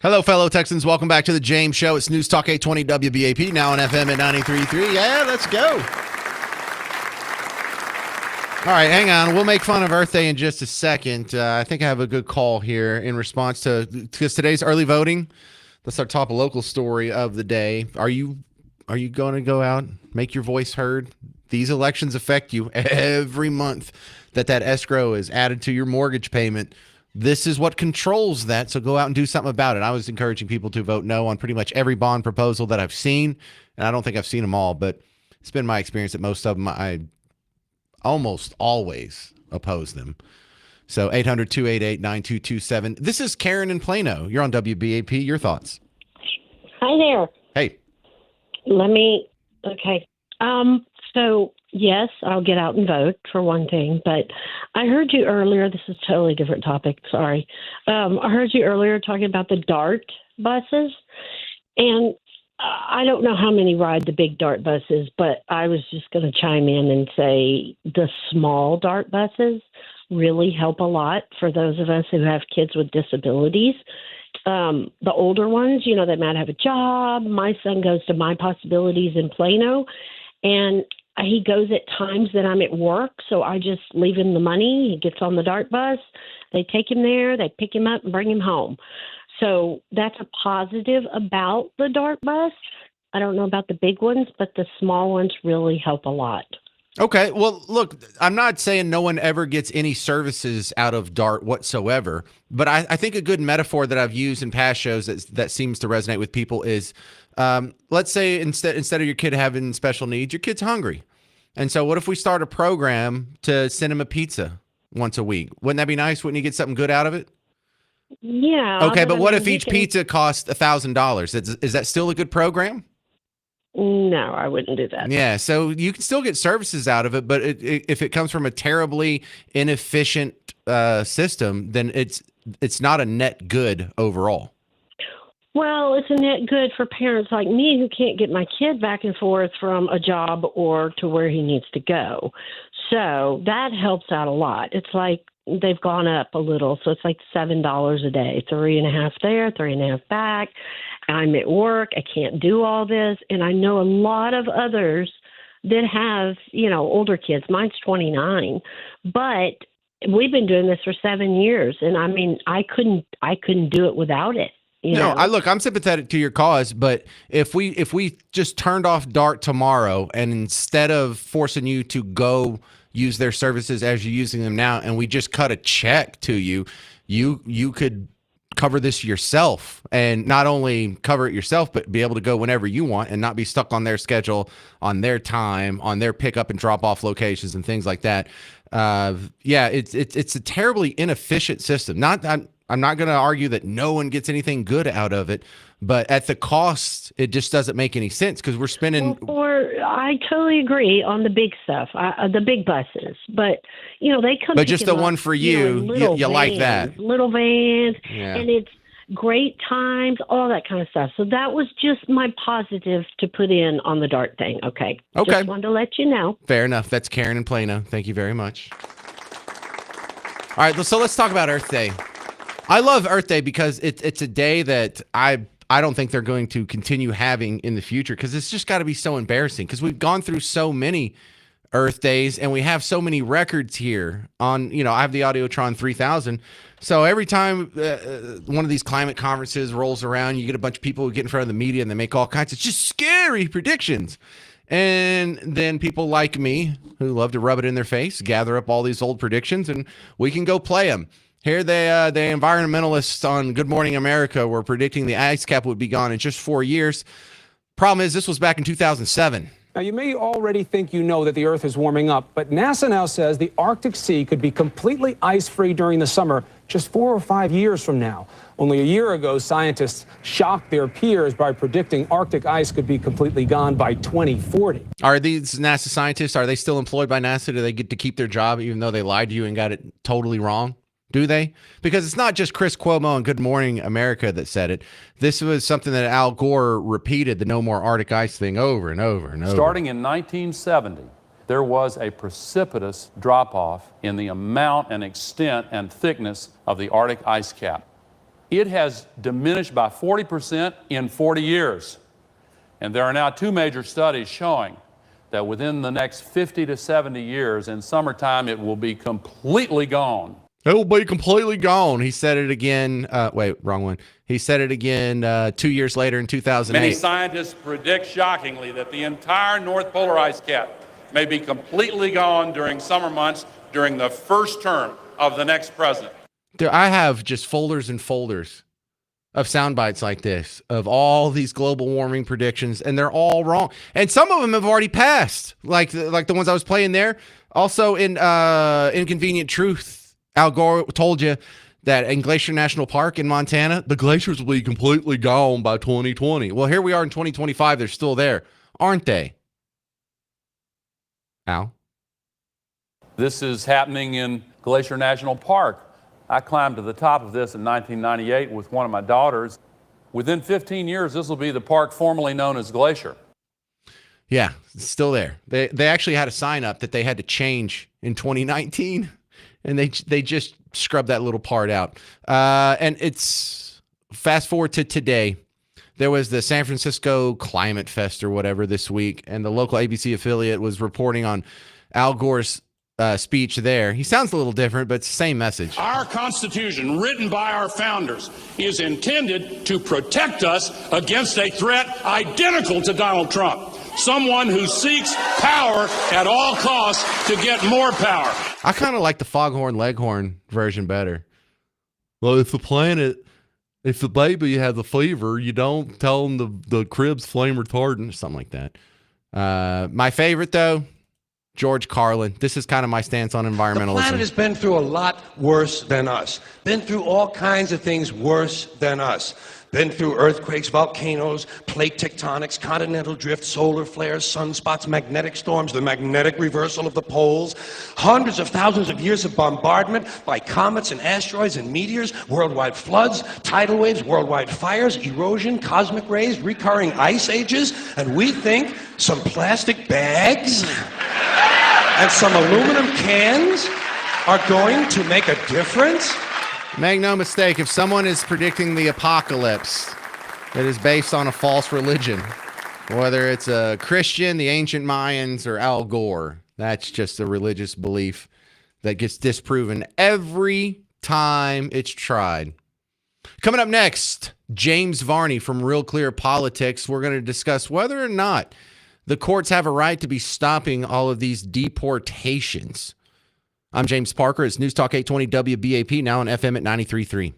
Hello, fellow Texans. Welcome back to the James Show. It's News Talk 820 WBAP, now on FM at 93.3. Yeah, let's go. All right, hang on. We'll make fun of Earth Day in just a second. I think I have a good call here in response to, because today's early voting. That's our top local story of the day. Are you going to go out, make your voice heard? These elections affect you every month that escrow is added to your mortgage payment. This is what controls that, so go out and do something about it. I was encouraging people to vote no on pretty much every bond proposal that I've seen, and I don't think I've seen them all, but it's been my experience that most of them, I almost always oppose them. So 800-288-9227. This is Karen in Plano. You're on WBAP. Your thoughts? Hi there. Hey. Okay. So yes, I'll get out and vote for one thing, but I heard you earlier, this is a totally different topic, sorry. I heard you earlier talking about the DART buses, and I don't know how many ride the big DART buses, but I was just going to chime in and say the small DART buses really help a lot for those of us who have kids with disabilities. The older ones, they might have a job. My son goes to My Possibilities in Plano, and he goes at times that I'm at work, so I just leave him the money. He gets on the DART bus. They take him there. They pick him up and bring him home. So that's a positive about the DART bus. I don't know about the big ones, but the small ones really help a lot. Okay. Well, look, I'm not saying no one ever gets any services out of DART whatsoever, but I think a good metaphor that I've used in past shows that seems to resonate with people is, let's say instead of your kid having special needs, your kid's hungry. And so what if we start a program to send him a pizza once a week? Wouldn't that be nice? Wouldn't you get something good out of it? Yeah. Okay, but what if each pizza costs $1,000? Is that still a good program? No, I wouldn't do that. Yeah, so you can still get services out of it, but if it comes from a terribly inefficient system, then it's not a net good overall. Well, it's a net good for parents like me who can't get my kid back and forth from a job or to where he needs to go. So that helps out a lot. It's like they've gone up a little. So it's like $7 a day, 3.5 there, 3.5 back. I'm at work. I can't do all this. And I know a lot of others that have, older kids. Mine's 29, but we've been doing this for 7 years. And I mean, I couldn't do it without it. I'm sympathetic to your cause, but if we just turned off DART tomorrow and instead of forcing you to go use their services as you're using them now, and we just cut a check to you, you could cover this yourself, and not only cover it yourself, but be able to go whenever you want and not be stuck on their schedule, on their time, on their pickup and drop off locations and things like that. It's a terribly inefficient system. I'm not going to argue that no one gets anything good out of it, but at the cost, it just doesn't make any sense because we're spending. I totally agree on the big stuff, the big buses, but they come. But just the one for you, you like that little vans, yeah. And it's great times, all that kind of stuff. So that was just my positive to put in on the DART thing. Okay. Just wanted to let you know. Fair enough. That's Karen in Plano. Thank you very much. All right, so let's talk about Earth Day. I love Earth Day because it's a day that I don't think they're going to continue having in the future because it's just got to be so embarrassing because we've gone through so many Earth Days and we have so many records here on, I have the Audiotron 3000. So every time one of these climate conferences rolls around, you get a bunch of people who get in front of the media and they make all kinds of just scary predictions. And then people like me who love to rub it in their face, gather up all these old predictions and we can go play them. Here, the environmentalists on Good Morning America were predicting the ice cap would be gone in just 4 years. Problem is, this was back in 2007. Now, you may already think you know that the Earth is warming up, but NASA now says the Arctic Sea could be completely ice-free during the summer just 4 or 5 years from now. Only a year ago, scientists shocked their peers by predicting Arctic ice could be completely gone by 2040. Are these NASA scientists, are they still employed by NASA? Do they get to keep their job even though they lied to you and got it totally wrong? Do they? Because it's not just Chris Cuomo on Good Morning America that said it. This was something that Al Gore repeated, the no more Arctic ice thing, over and over and over. Starting in 1970, there was a precipitous drop-off in the amount and extent and thickness of the Arctic ice cap. It has diminished by 40% in 40 years. And there are now two major studies showing that within the next 50 to 70 years, in summertime, it will be completely gone. It will be completely gone. He said it again. Wait, wrong one. He said it again 2 years later in 2008. Many scientists predict shockingly that the entire North Polar ice cap may be completely gone during summer months during the first term of the next president. I have just folders and folders of sound bites like this of all these global warming predictions, and they're all wrong. And some of them have already passed, like the ones I was playing there. Also in Inconvenient Truth, Al Gore told you that in Glacier National Park in Montana, the glaciers will be completely gone by 2020. Well, here we are in 2025. They're still there, aren't they? Al? This is happening in Glacier National Park. I climbed to the top of this in 1998 with one of my daughters. Within 15 years, this will be the park formerly known as Glacier. Yeah, it's still there. They actually had a sign up that they had to change in 2019, and they just scrubbed that little part out. And it's fast forward to today. There was the San Francisco Climate Fest or whatever this week, and the local ABC affiliate was reporting on Al Gore's speech there. He sounds a little different, but it's the same message. Our Constitution, written by our founders, is intended to protect us against a threat identical to Donald Trump, someone who seeks power at all costs to get more power. I kind of like the Foghorn Leghorn version better. Well, if the baby has a fever, you don't tell them the crib's flame retardant, something like that. My favorite, though, George Carlin. This is kind of my stance on environmentalism. The planet has been through a lot worse than us. Been through all kinds of things worse than us. Been through earthquakes, volcanoes, plate tectonics, continental drift, solar flares, sunspots, magnetic storms, the magnetic reversal of the poles, hundreds of thousands of years of bombardment by comets and asteroids and meteors, worldwide floods, tidal waves, worldwide fires, erosion, cosmic rays, recurring ice ages, and we think some plastic bags and some aluminum cans are going to make a difference? Make no mistake, if someone is predicting the apocalypse that is based on a false religion, whether it's a Christian, the ancient Mayans, or Al Gore, that's just a religious belief that gets disproven every time it's tried. Coming up next, James Varney from Real Clear Politics. We're going to discuss whether or not the courts have a right to be stopping all of these deportations. I'm James Parker. It's News Talk 820 WBAP, now on FM at 93.3.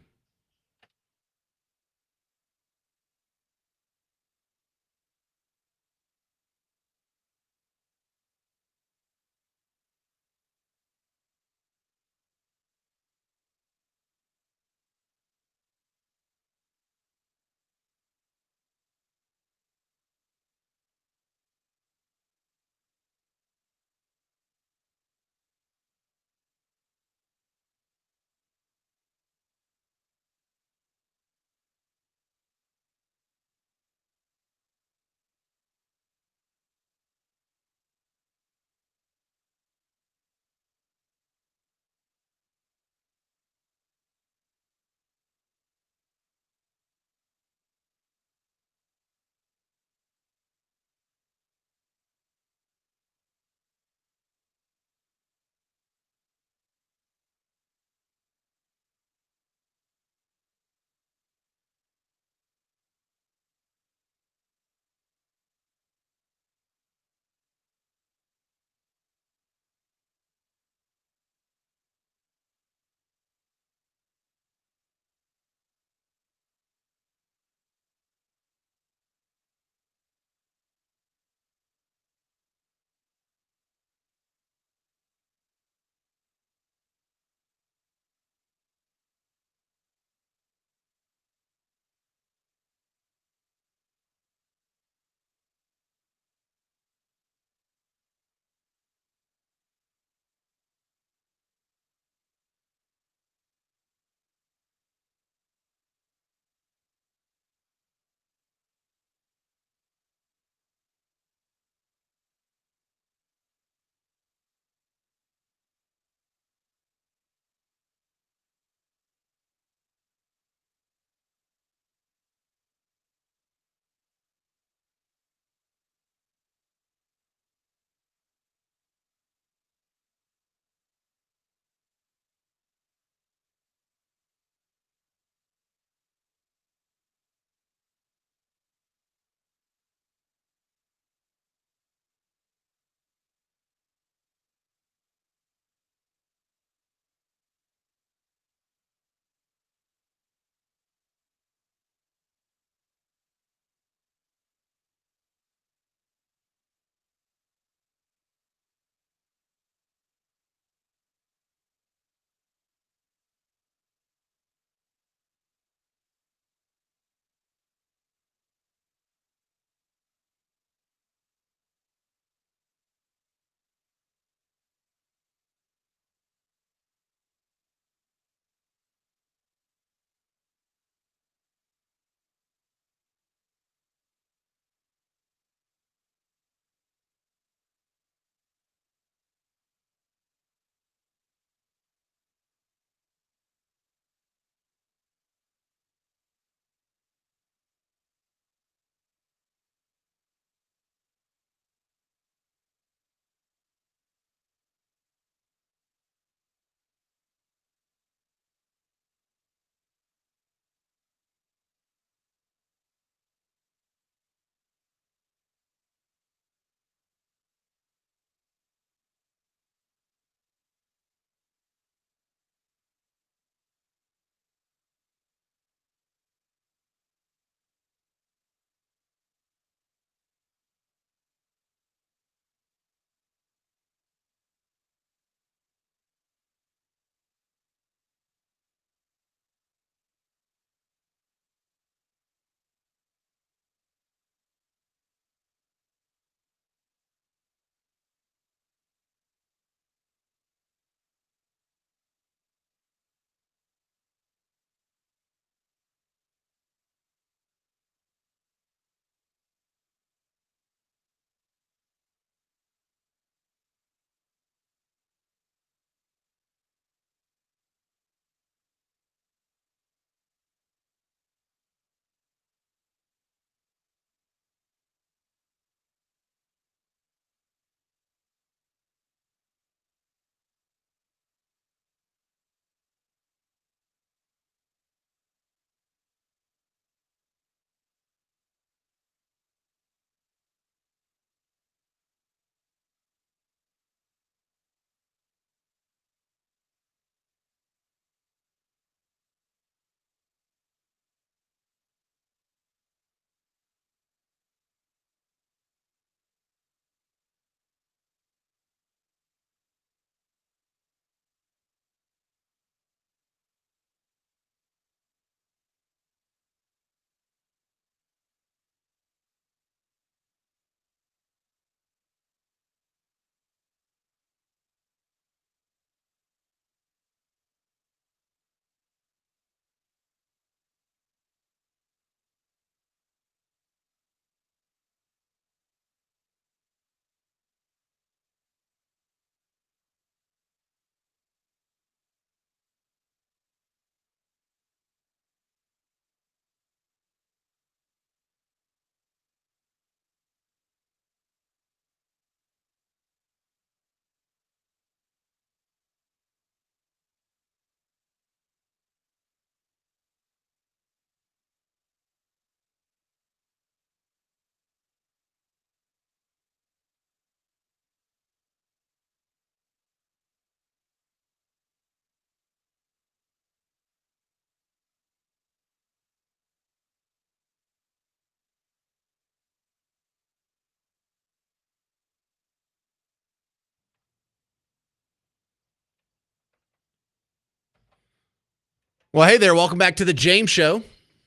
Well, hey there. Welcome back to the James Show.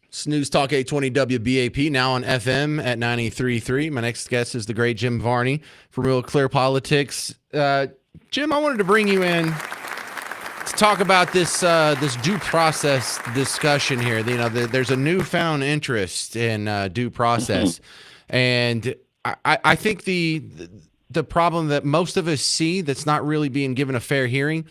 It's News Talk 820 WBAP, now on FM at 93.3. My next guest is the great Jim Varney from Real Clear Politics. Jim, I wanted to bring you in to talk about this due process discussion here. You know, there's a newfound interest in due process, and I think the problem that most of us see that's not really being given a fair hearing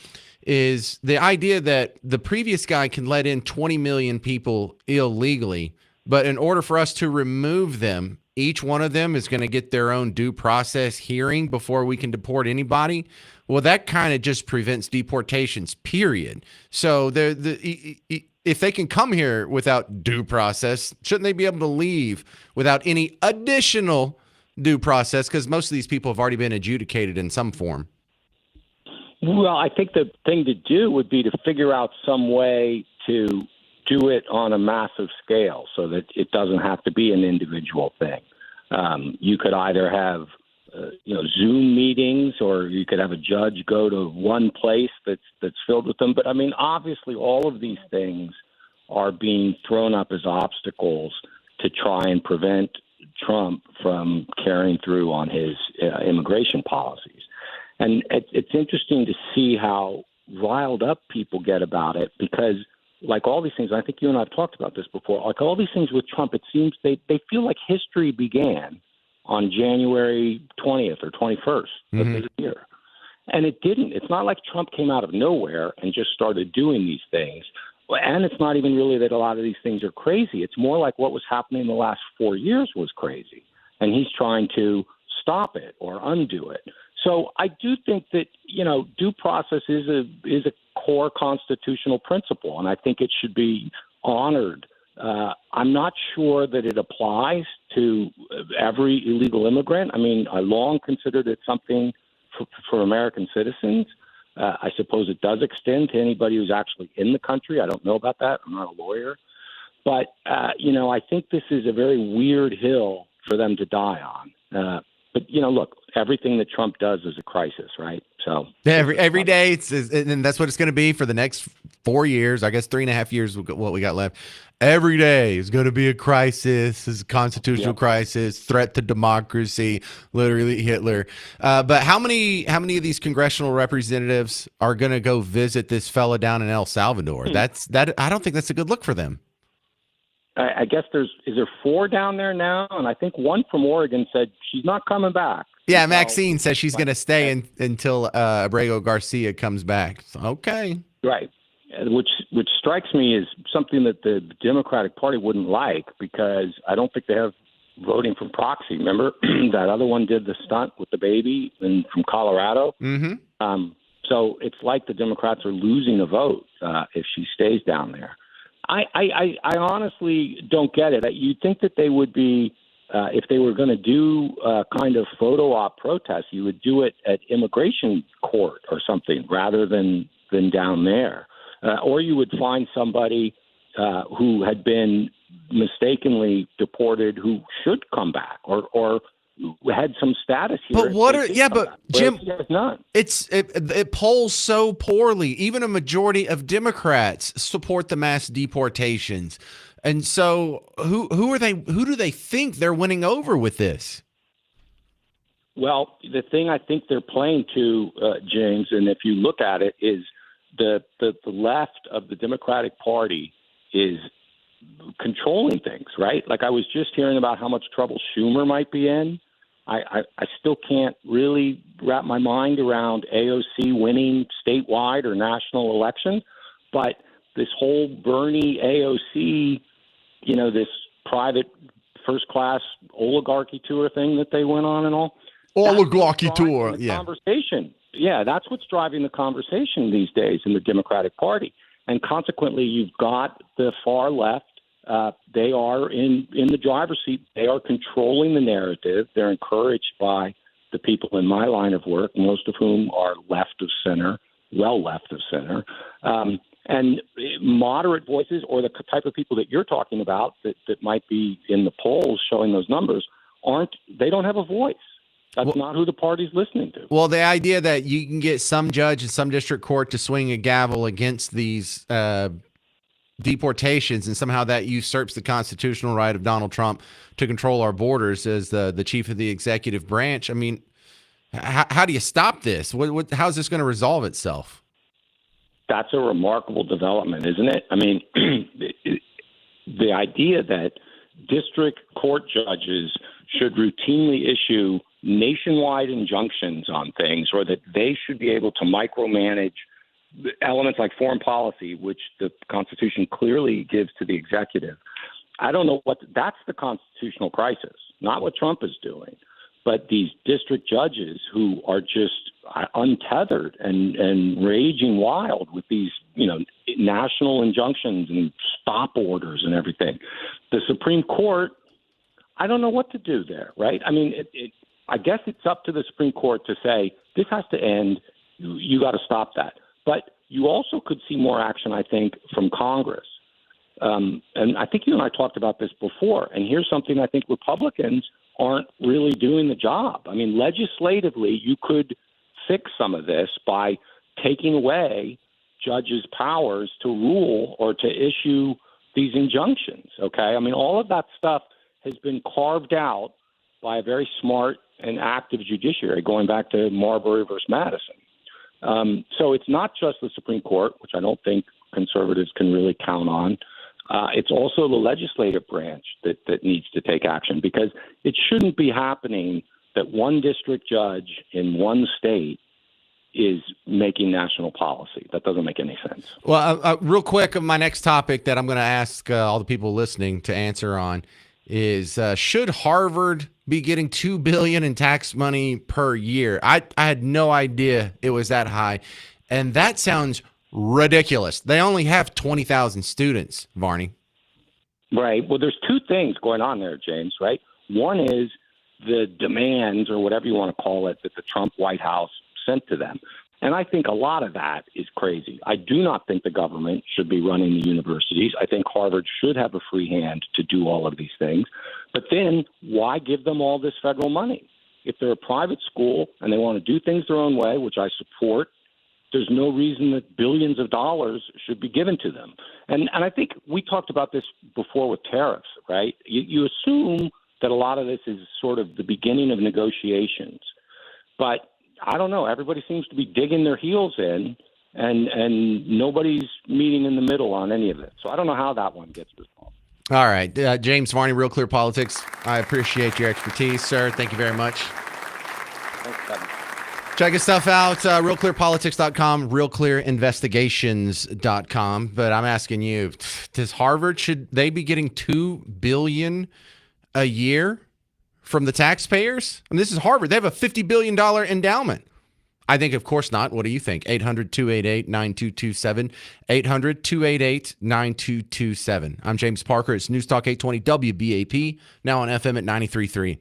is the idea that the previous guy can let in 20 million people illegally, but in order for us to remove them, each one of them is going to get their own due process hearing before we can deport anybody. Well, that kind of just prevents deportations, period. So if they can come here without due process, shouldn't they be able to leave without any additional due process? Because most of these people have already been adjudicated in some form. Well, I think the thing to do would be to figure out some way to do it on a massive scale so that it doesn't have to be an individual thing. You could either have Zoom meetings, or you could have a judge go to one place that's filled with them. But I mean, obviously, all of these things are being thrown up as obstacles to try and prevent Trump from carrying through on his immigration policies. And it's interesting to see how riled up people get about it, because like all these things, I think you and I have talked about this before, like all these things with Trump, it seems they feel like history began on January 20th or 21st of this year. And it didn't. It's not like Trump came out of nowhere and just started doing these things. And it's not even really that a lot of these things are crazy. It's more like what was happening the last 4 years was crazy. And he's trying to stop it or undo it. So I do think that, due process is a core constitutional principle, and I think it should be honored. I'm not sure that it applies to every illegal immigrant. I mean, I long considered it something for American citizens. I suppose it does extend to anybody who's actually in the country. I don't know about that. I'm not a lawyer. But, I think this is a very weird hill for them to die on. But, look, everything that Trump does is a crisis, right? So every day, and that's what it's going to be for the next 4 years. I guess 3.5 years, what we got left. Every day is going to be a crisis, is a constitutional crisis, threat to democracy, literally Hitler. But how many of these congressional representatives are going to go visit this fella down in El Salvador? I don't think that's a good look for them. I guess is there 4 down there now? And I think one from Oregon said she's not coming back. Yeah, Maxine says she's going to stay until Abrego Garcia comes back. So, okay. Right. Which strikes me as something that the Democratic Party wouldn't like, because I don't think they have voting from proxy. Remember that other one did the stunt with the baby from Colorado? Mm-hmm. So it's like the Democrats are losing a vote if she stays down there. I honestly don't get it. You'd think that they would be, if they were going to do a kind of photo op protest, you would do it at immigration court or something rather than down there. Or you would find somebody who had been mistakenly deported who should come back or had some status here. But what are but Jim, none. It polls so poorly. Even a majority of Democrats support the mass deportations. And so who do they think they're winning over with this? Well, the thing I think they're playing to, James, and if you look at it, is the left of the Democratic Party is controlling things, right? Like I was just hearing about how much trouble Schumer might be in. I still can't really wrap my mind around AOC winning statewide or national election, but this whole Bernie AOC, this private first-class oligarchy tour thing that they went on and all. Oligarchy tour, yeah. Conversation. Yeah, that's what's driving the conversation these days in the Democratic Party. And consequently, you've got the far left. They are in the driver's seat. They are controlling the narrative. They're encouraged by the people in my line of work, most of whom are left of center, well left of center. And moderate voices, or the type of people that you're talking about that might be in the polls showing those numbers, they don't have a voice. That's not who the party's listening to. Well, the idea that you can get some judge in some district court to swing a gavel against these deportations, and somehow that usurps the constitutional right of Donald Trump to control our borders as the chief of the executive branch. I mean, how do you stop this? How's this going to resolve itself? That's a remarkable development, isn't it? I mean, the idea that district court judges should routinely issue nationwide injunctions on things, or that they should be able to micromanage elements like foreign policy, which the Constitution clearly gives to the executive. I don't know that's the constitutional crisis, not what Trump is doing, but these district judges who are just untethered and raging wild with these, national injunctions and stop orders and everything. The Supreme Court, I don't know what to do there, right? I mean, I guess it's up to the Supreme Court to say, this has to end. You got to stop that. But you also could see more action, I think, from Congress. And I think you and I talked about this before. And here's something I think Republicans aren't really doing the job. I mean, legislatively, you could fix some of this by taking away judges' powers to rule or to issue these injunctions, okay? I mean, all of that stuff has been carved out by a very smart and active judiciary going back to Marbury versus Madison. So it's not just the Supreme Court, which I don't think conservatives can really count on. It's also the legislative branch that needs to take action, because it shouldn't be happening that one district judge in one state is making national policy. That doesn't make any sense. Well, real quick, my next topic that I'm going to ask all the people listening to answer on is, should Harvard be getting $2 billion in tax money per year? I had no idea it was that high, and that sounds ridiculous. They only have 20,000 students, Varney. Right. Well, there's two things going on there, James, right? One is the demands, or whatever you want to call it, that the Trump White House sent to them. And I think a lot of that is crazy. I do not think the government should be running the universities. I think Harvard should have a free hand to do all of these things. But then why give them all this federal money? If they're a private school and they want to do things their own way, which I support, there's no reason that billions of dollars should be given to them. And I think we talked about this before with tariffs, right? You assume that a lot of this is sort of the beginning of negotiations. But I don't know. Everybody seems to be digging their heels in, and nobody's meeting in the middle on any of it. So I don't know how that one gets resolved. All right. James Varney, Real Clear Politics. I appreciate your expertise, sir. Thank you very much. Thanks, Kevin. Check his stuff out, realclearpolitics.com, realclearinvestigations.com. But I'm asking you, does Harvard, should they be getting $2 billion a year from the taxpayers? And this is Harvard. They have a $50 billion endowment. I think, of course not. What do you think? 800-288-9227. 800-288-9227. I'm James Parker. It's News Talk 820 WBAP, now on FM at 93.3.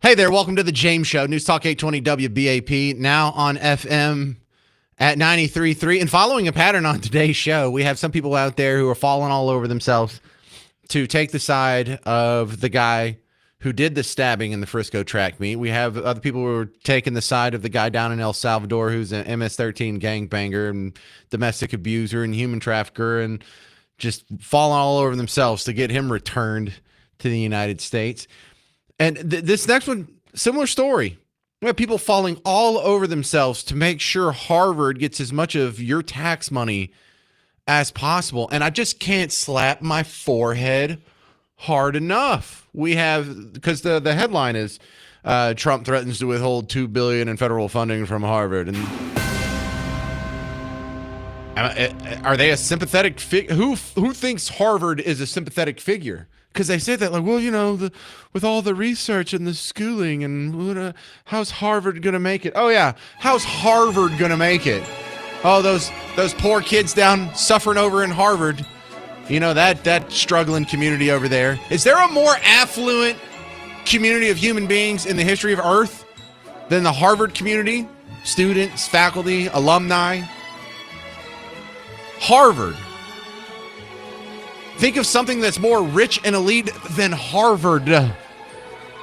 Hey there, welcome to the James Show, News Talk 820 WBAP, now on FM at 93.3. And following a pattern on today's show, we have some people out there who are falling all over themselves to take the side of the guy who did the stabbing in the Frisco track meet. We have other people who are taking the side of the guy down in El Salvador who's an MS-13 gangbanger and domestic abuser and human trafficker and just falling all over themselves to get him returned to the United States. And this next one, similar story. We have people falling all over themselves to make sure Harvard gets as much of your tax money as possible. And I just can't slap my forehead hard enough. We have, because the headline is Trump threatens to withhold $2 billion in federal funding from Harvard. And are they a sympathetic figure? Who thinks Harvard is a sympathetic figure? Because they say that, like, well, you know, with all the research and the schooling and how's Harvard going to make it? Oh, yeah. How's Harvard going to make it? Oh, those poor kids down suffering over in Harvard. You know, that struggling community over there. Is there a more affluent community of human beings in the history of Earth than the Harvard community? Students, faculty, alumni. Harvard. Think of something that's more rich and elite than Harvard.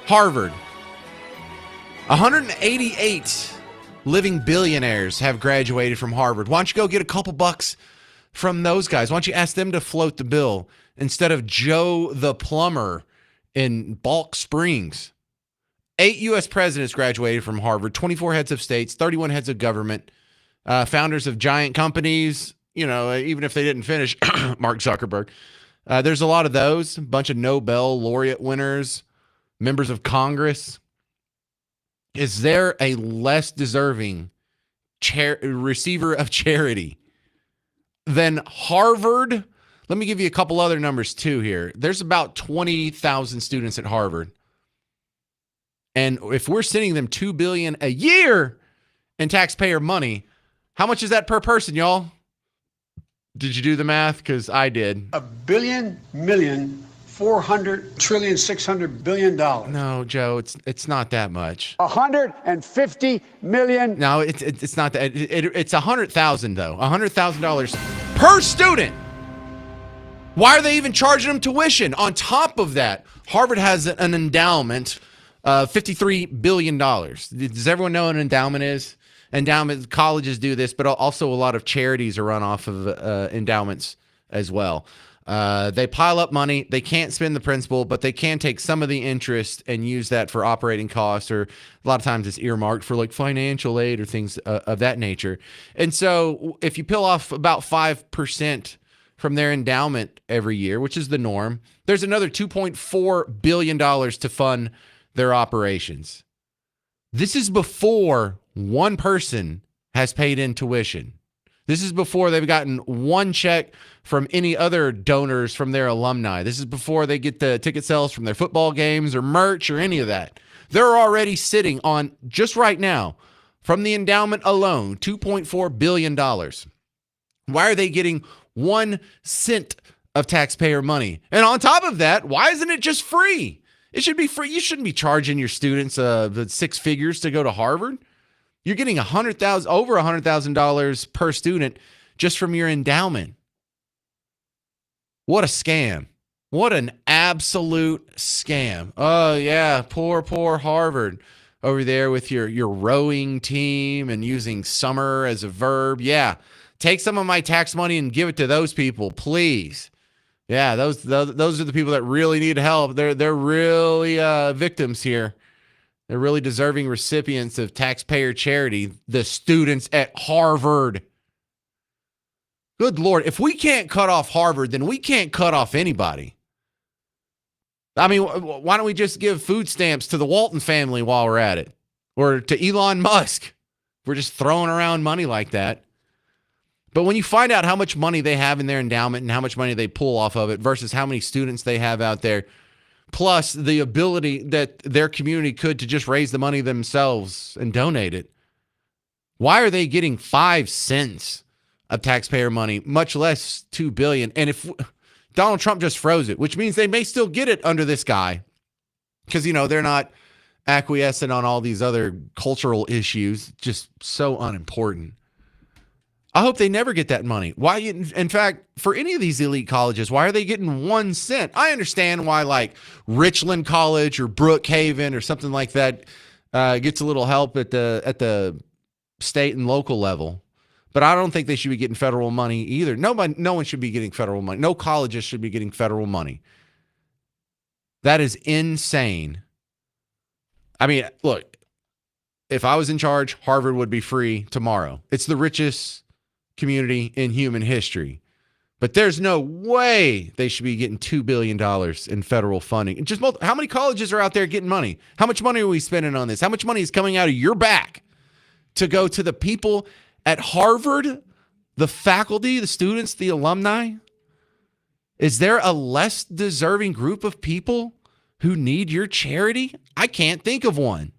Harvard. 188 living billionaires have graduated from Harvard. Why don't you go get a couple bucks from those guys? Why don't you ask them to float the bill instead of Joe the plumber in Balk Springs? 8 U.S. presidents graduated from Harvard, 24 heads of states, 31 heads of government, founders of giant companies, you know, even if they didn't finish, Mark Zuckerberg. There's a lot of those, a bunch of Nobel laureate winners, members of Congress. Is there a less deserving receiver of charity than Harvard? Let me give you a couple other numbers too here. There's about 20,000 students at Harvard. And if we're sending them $2 billion a year in taxpayer money, how much is that per person, y'all? Did you do the math? Because I did. $1,400,600 billion. No, Joe, it's not that much. 150 million. No, it's not that. It's $100,000 though. $100,000 per student. Why are they even charging them tuition? On top of that, Harvard has an endowment of $53 billion. Does everyone know what an endowment is? Endowment colleges do this, but also a lot of charities are run off of endowments as well. They pile up money. They can't spend the principal, but they can take some of the interest and use that for operating costs, or a lot of times it's earmarked for like financial aid or things of that nature. And so if you peel off about 5% from their endowment every year, which is the norm, there's another $2.4 billion to fund their operations. This is before one person has paid in tuition. This is before they've gotten one check from any other donors from their alumni. This is before they get the ticket sales from their football games or merch or any of that. They're already sitting on, just right now, from the endowment alone, $2.4 billion. Why are they getting 1 cent of taxpayer money? And on top of that, why isn't it just free? It should be free. You shouldn't be charging your students the six figures to go to Harvard. You're getting over $100,000 per student just from your endowment. What a scam. What an absolute scam. Oh, yeah, poor Harvard over there with your rowing team and using summer as a verb. Yeah, take some of my tax money and give it to those people, please. Yeah, those are the people that really need help. They're really victims here. They're really deserving recipients of taxpayer charity, the students at Harvard. Good Lord, if we can't cut off Harvard, then we can't cut off anybody. I mean, why don't we just give food stamps to the Walton family while we're at it? Or to Elon Musk? We're just throwing around money like that. But when you find out how much money they have in their endowment and how much money they pull off of it versus how many students they have out there, plus the ability that their community could to just raise the money themselves and donate it, why are they getting 5 cents of taxpayer money, much less $2 billion? And if Donald Trump just froze it, which means they may still get it under this guy, because, you know, they're not acquiescing on all these other cultural issues, just so unimportant. I hope they never get that money. Why? In fact, for any of these elite colleges, why are they getting 1 cent? I understand why, like Richland College or Brookhaven or something like that gets a little help at the state and local level, but I don't think they should be getting federal money either. No one should be getting federal money. No colleges should be getting federal money. That is insane. I mean, look, if I was in charge, Harvard would be free tomorrow. It's the richest community in human history. But there's no way they should be getting $2 billion in federal funding. Just how many colleges are out there getting money? How much money are we spending on this? How much money is coming out of your back to go to the people at Harvard, the faculty, the students, the alumni? Is there a less deserving group of people who need your charity? I can't think of one.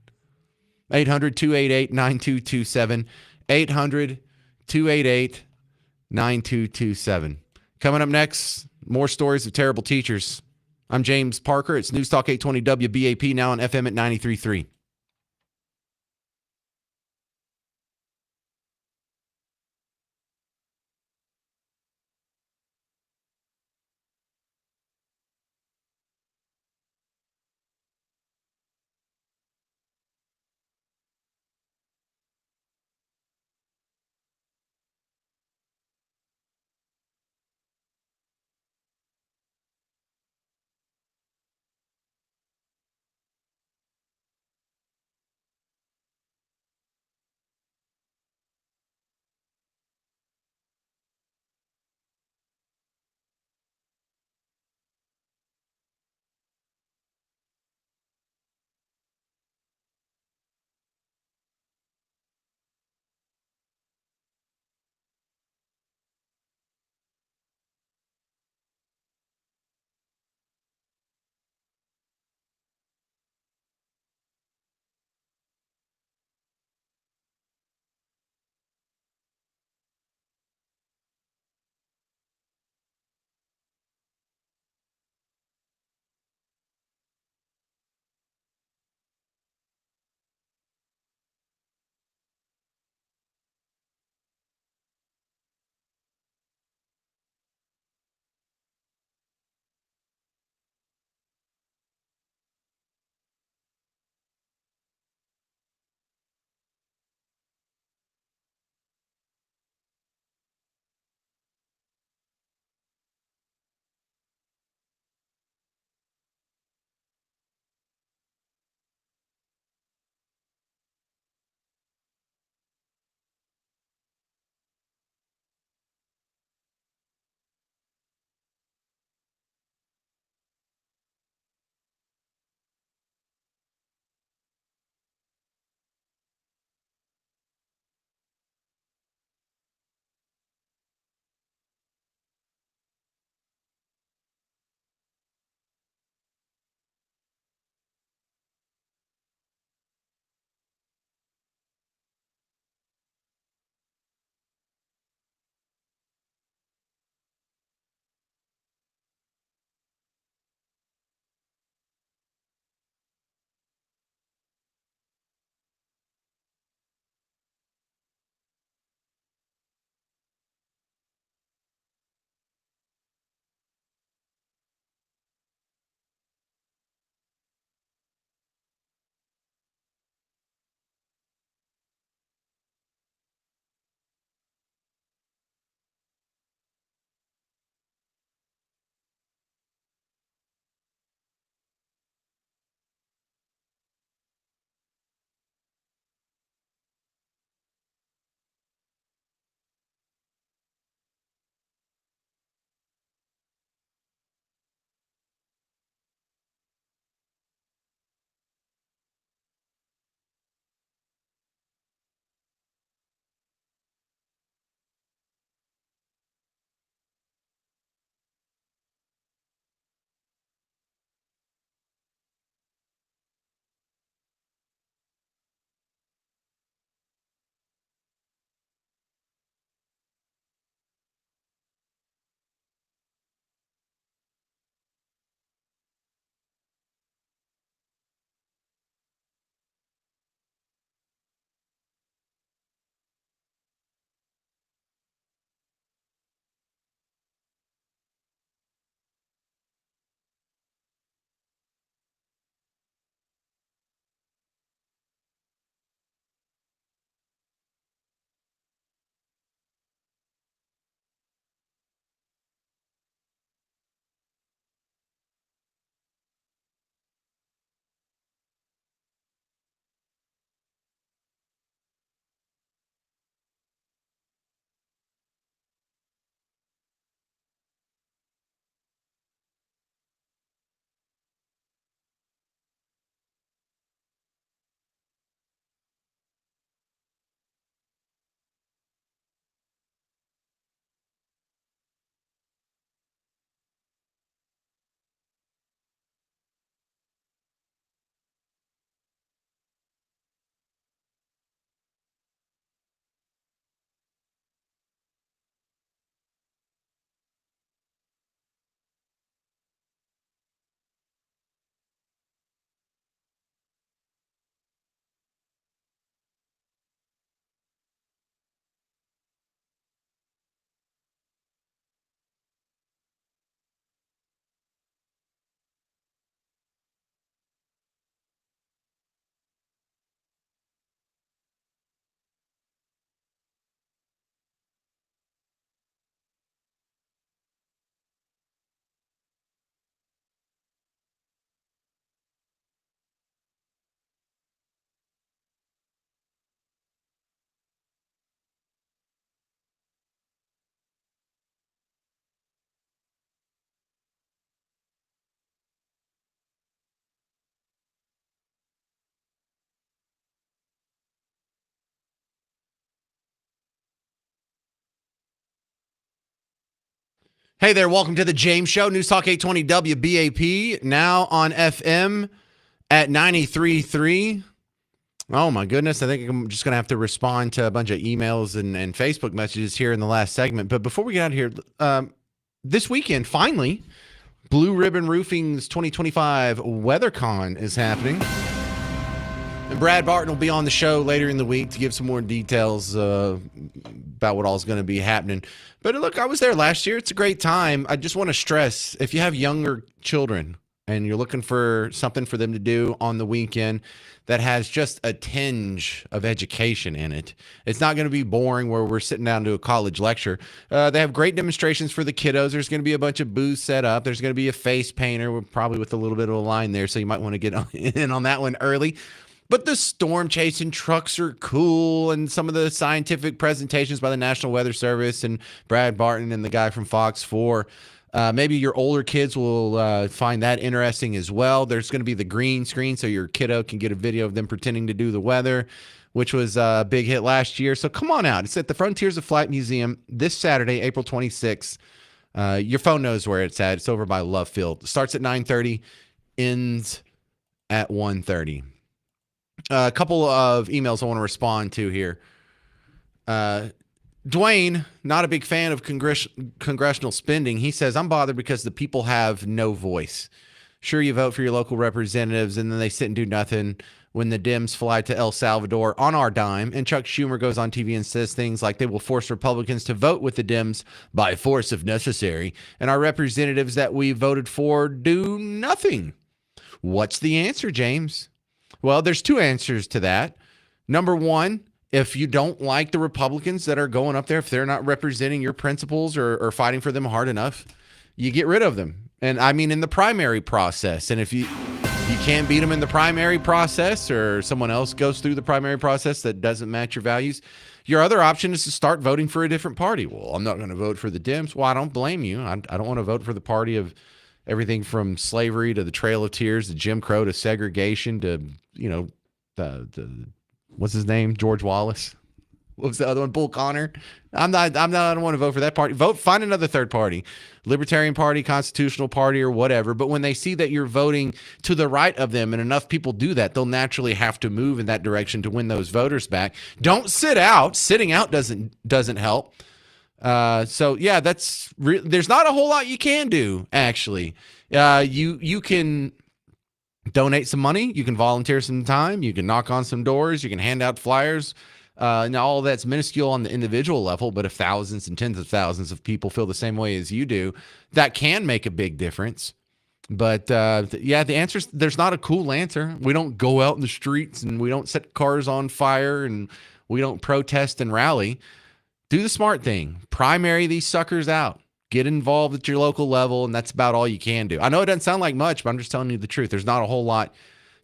800-288-9227. 800-288-9227. Coming up next, more stories of terrible teachers. I'm James Parker. It's News Talk 820 WBAP, now on FM at 93.3. Hey there, welcome to the James Show, News Talk 820 WBAP, now on FM at 93.3. Oh my goodness, I think I'm just going to have to respond to a bunch of emails and Facebook messages here in the last segment. But before we get out of here, this weekend, finally, Blue Ribbon Roofing's 2025 WeatherCon is happening. And Brad Barton will be on the show later in the week to give some more details about what all is going to be happening. But look, I was there last year. It's a great time. I just want to stress, if you have younger children and you're looking for something for them to do on the weekend that has just a tinge of education in it, it's not going to be boring where we're sitting down to a college lecture. They have great demonstrations for the kiddos. There's going to be a bunch of booths set up. There's going to be a face painter, probably with a little bit of a line there, so you might want to get in on that one early. But the storm chasing trucks are cool, and some of the scientific presentations by the National Weather Service and Brad Barton and the guy from Fox 4. Maybe your older kids will find that interesting as well. There's going to be the green screen so your kiddo can get a video of them pretending to do the weather, which was a big hit last year. So come on out. It's at the Frontiers of Flight Museum this Saturday, April 26th. Your phone knows where it's at. It's over by Love Field. It starts at 9:30, ends at 1:30. A couple of emails I want to respond to here. Dwayne, not a big fan of congressional spending. He says, I'm bothered because the people have no voice. Sure, you vote for your local representatives, and then they sit and do nothing when the Dems fly to El Salvador on our dime, and Chuck Schumer goes on TV and says things like they will force Republicans to vote with the Dems by force if necessary, and our representatives that we voted for do nothing. What's the answer, James? Well, there's two answers to that. Number one, if you don't like the Republicans that are going up there, if they're not representing your principles or fighting for them hard enough, you get rid of them. And I mean, in the primary process. And if you can't beat them in the primary process, or someone else goes through the primary process that doesn't match your values, your other option is to start voting for a different party. Well, I'm not going to vote for the Dems. Well, I don't blame you. I don't want to vote for the party of everything from slavery to the Trail of Tears to Jim Crow to segregation to, the what's his name? George Wallace. What was the other one? Bull Connor. I don't want to vote for that party. Find another third party, Libertarian Party, Constitutional Party, or whatever. But when they see that you're voting to the right of them, and enough people do that, they'll naturally have to move in that direction to win those voters back. Don't sit out. Sitting out doesn't help. So yeah, there's not a whole lot you can do, actually. You can donate some money, you can volunteer some time, you can knock on some doors, you can hand out flyers. Now all that's minuscule on the individual level, but if thousands and tens of thousands of people feel the same way as you do, that can make a big difference. But yeah, the answer is there's not a cool answer. We don't go out in the streets and we don't set cars on fire and we don't protest and rally. Do the smart thing. Primary these suckers out. Get involved at your local level, and that's about all you can do. I know it doesn't sound like much, but I'm just telling you the truth. There's not a whole lot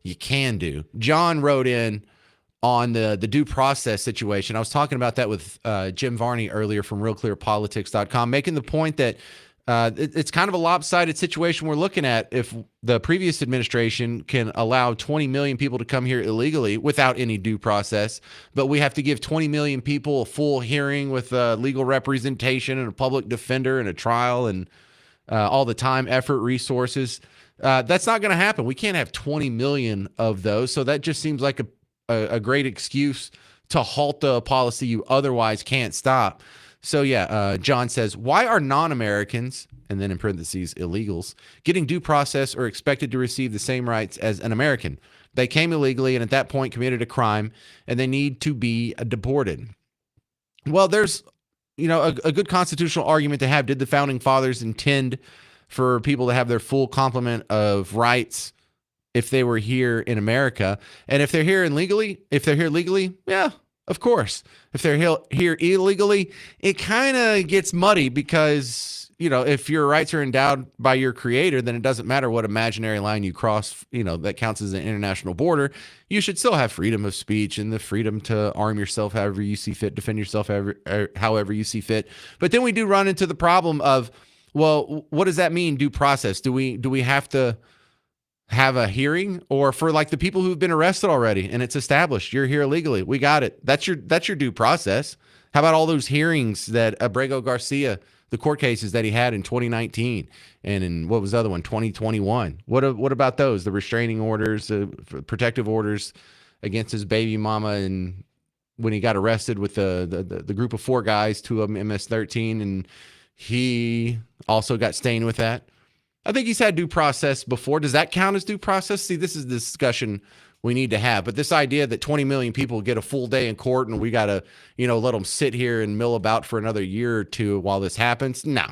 you can do. John wrote in on the due process situation. I was talking about that with Jim Varney earlier from RealClearPolitics.com, making the point that it's kind of a lopsided situation we're looking at if the previous administration can allow 20 million people to come here illegally without any due process, but we have to give 20 million people a full hearing with legal representation and a public defender and a trial and all the time, effort, resources. That's not going to happen. We can't have 20 million of those. So that just seems like a great excuse to halt the policy you otherwise can't stop. So yeah, John says, why are non-Americans, and then in parentheses, illegals, getting due process or expected to receive the same rights as an American? They came illegally and at that point committed a crime and they need to be deported. Well, there's, a good constitutional argument to have. Did the founding fathers intend for people to have their full complement of rights if they were here in America? And if they're here legally, yeah, of course. If they're here illegally, it kind of gets muddy because, if your rights are endowed by your creator, then it doesn't matter what imaginary line you cross, that counts as an international border. You should still have freedom of speech and the freedom to arm yourself however you see fit, defend yourself however you see fit. But then we do run into the problem of, well, what does that mean, due process? Do we have to have a hearing? Or for like the people who've been arrested already and it's established you're here illegally, we got it, that's your due process. How about all those hearings that Abrego Garcia the court cases that he had in 2019 and in what was the other one, 2021. What about those? The restraining orders, the protective orders against his baby mama, and when he got arrested with the group of 4 guys, 2 of them MS-13, and he also got stained with that. I think he's had due process before. Does that count as due process? See, this is the discussion we need to have. But this idea that 20 million people get a full day in court and we got to, let them sit here and mill about for another year or 2 while this happens. No,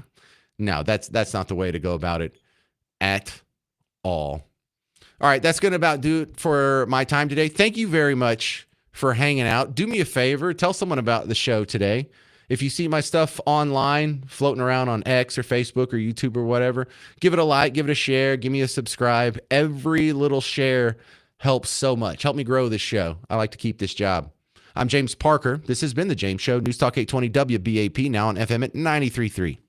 that's not the way to go about it at all. All right, that's going to about do it for my time today. Thank you very much for hanging out. Do me a favor, tell someone about the show today. If you see my stuff online, floating around on X or Facebook or YouTube or whatever, give it a like, give it a share, give me a subscribe. Every little share helps so much. Help me grow this show. I like to keep this job. I'm James Parker. This has been The James Show, News Talk 820 WBAP, now on FM at 93.3.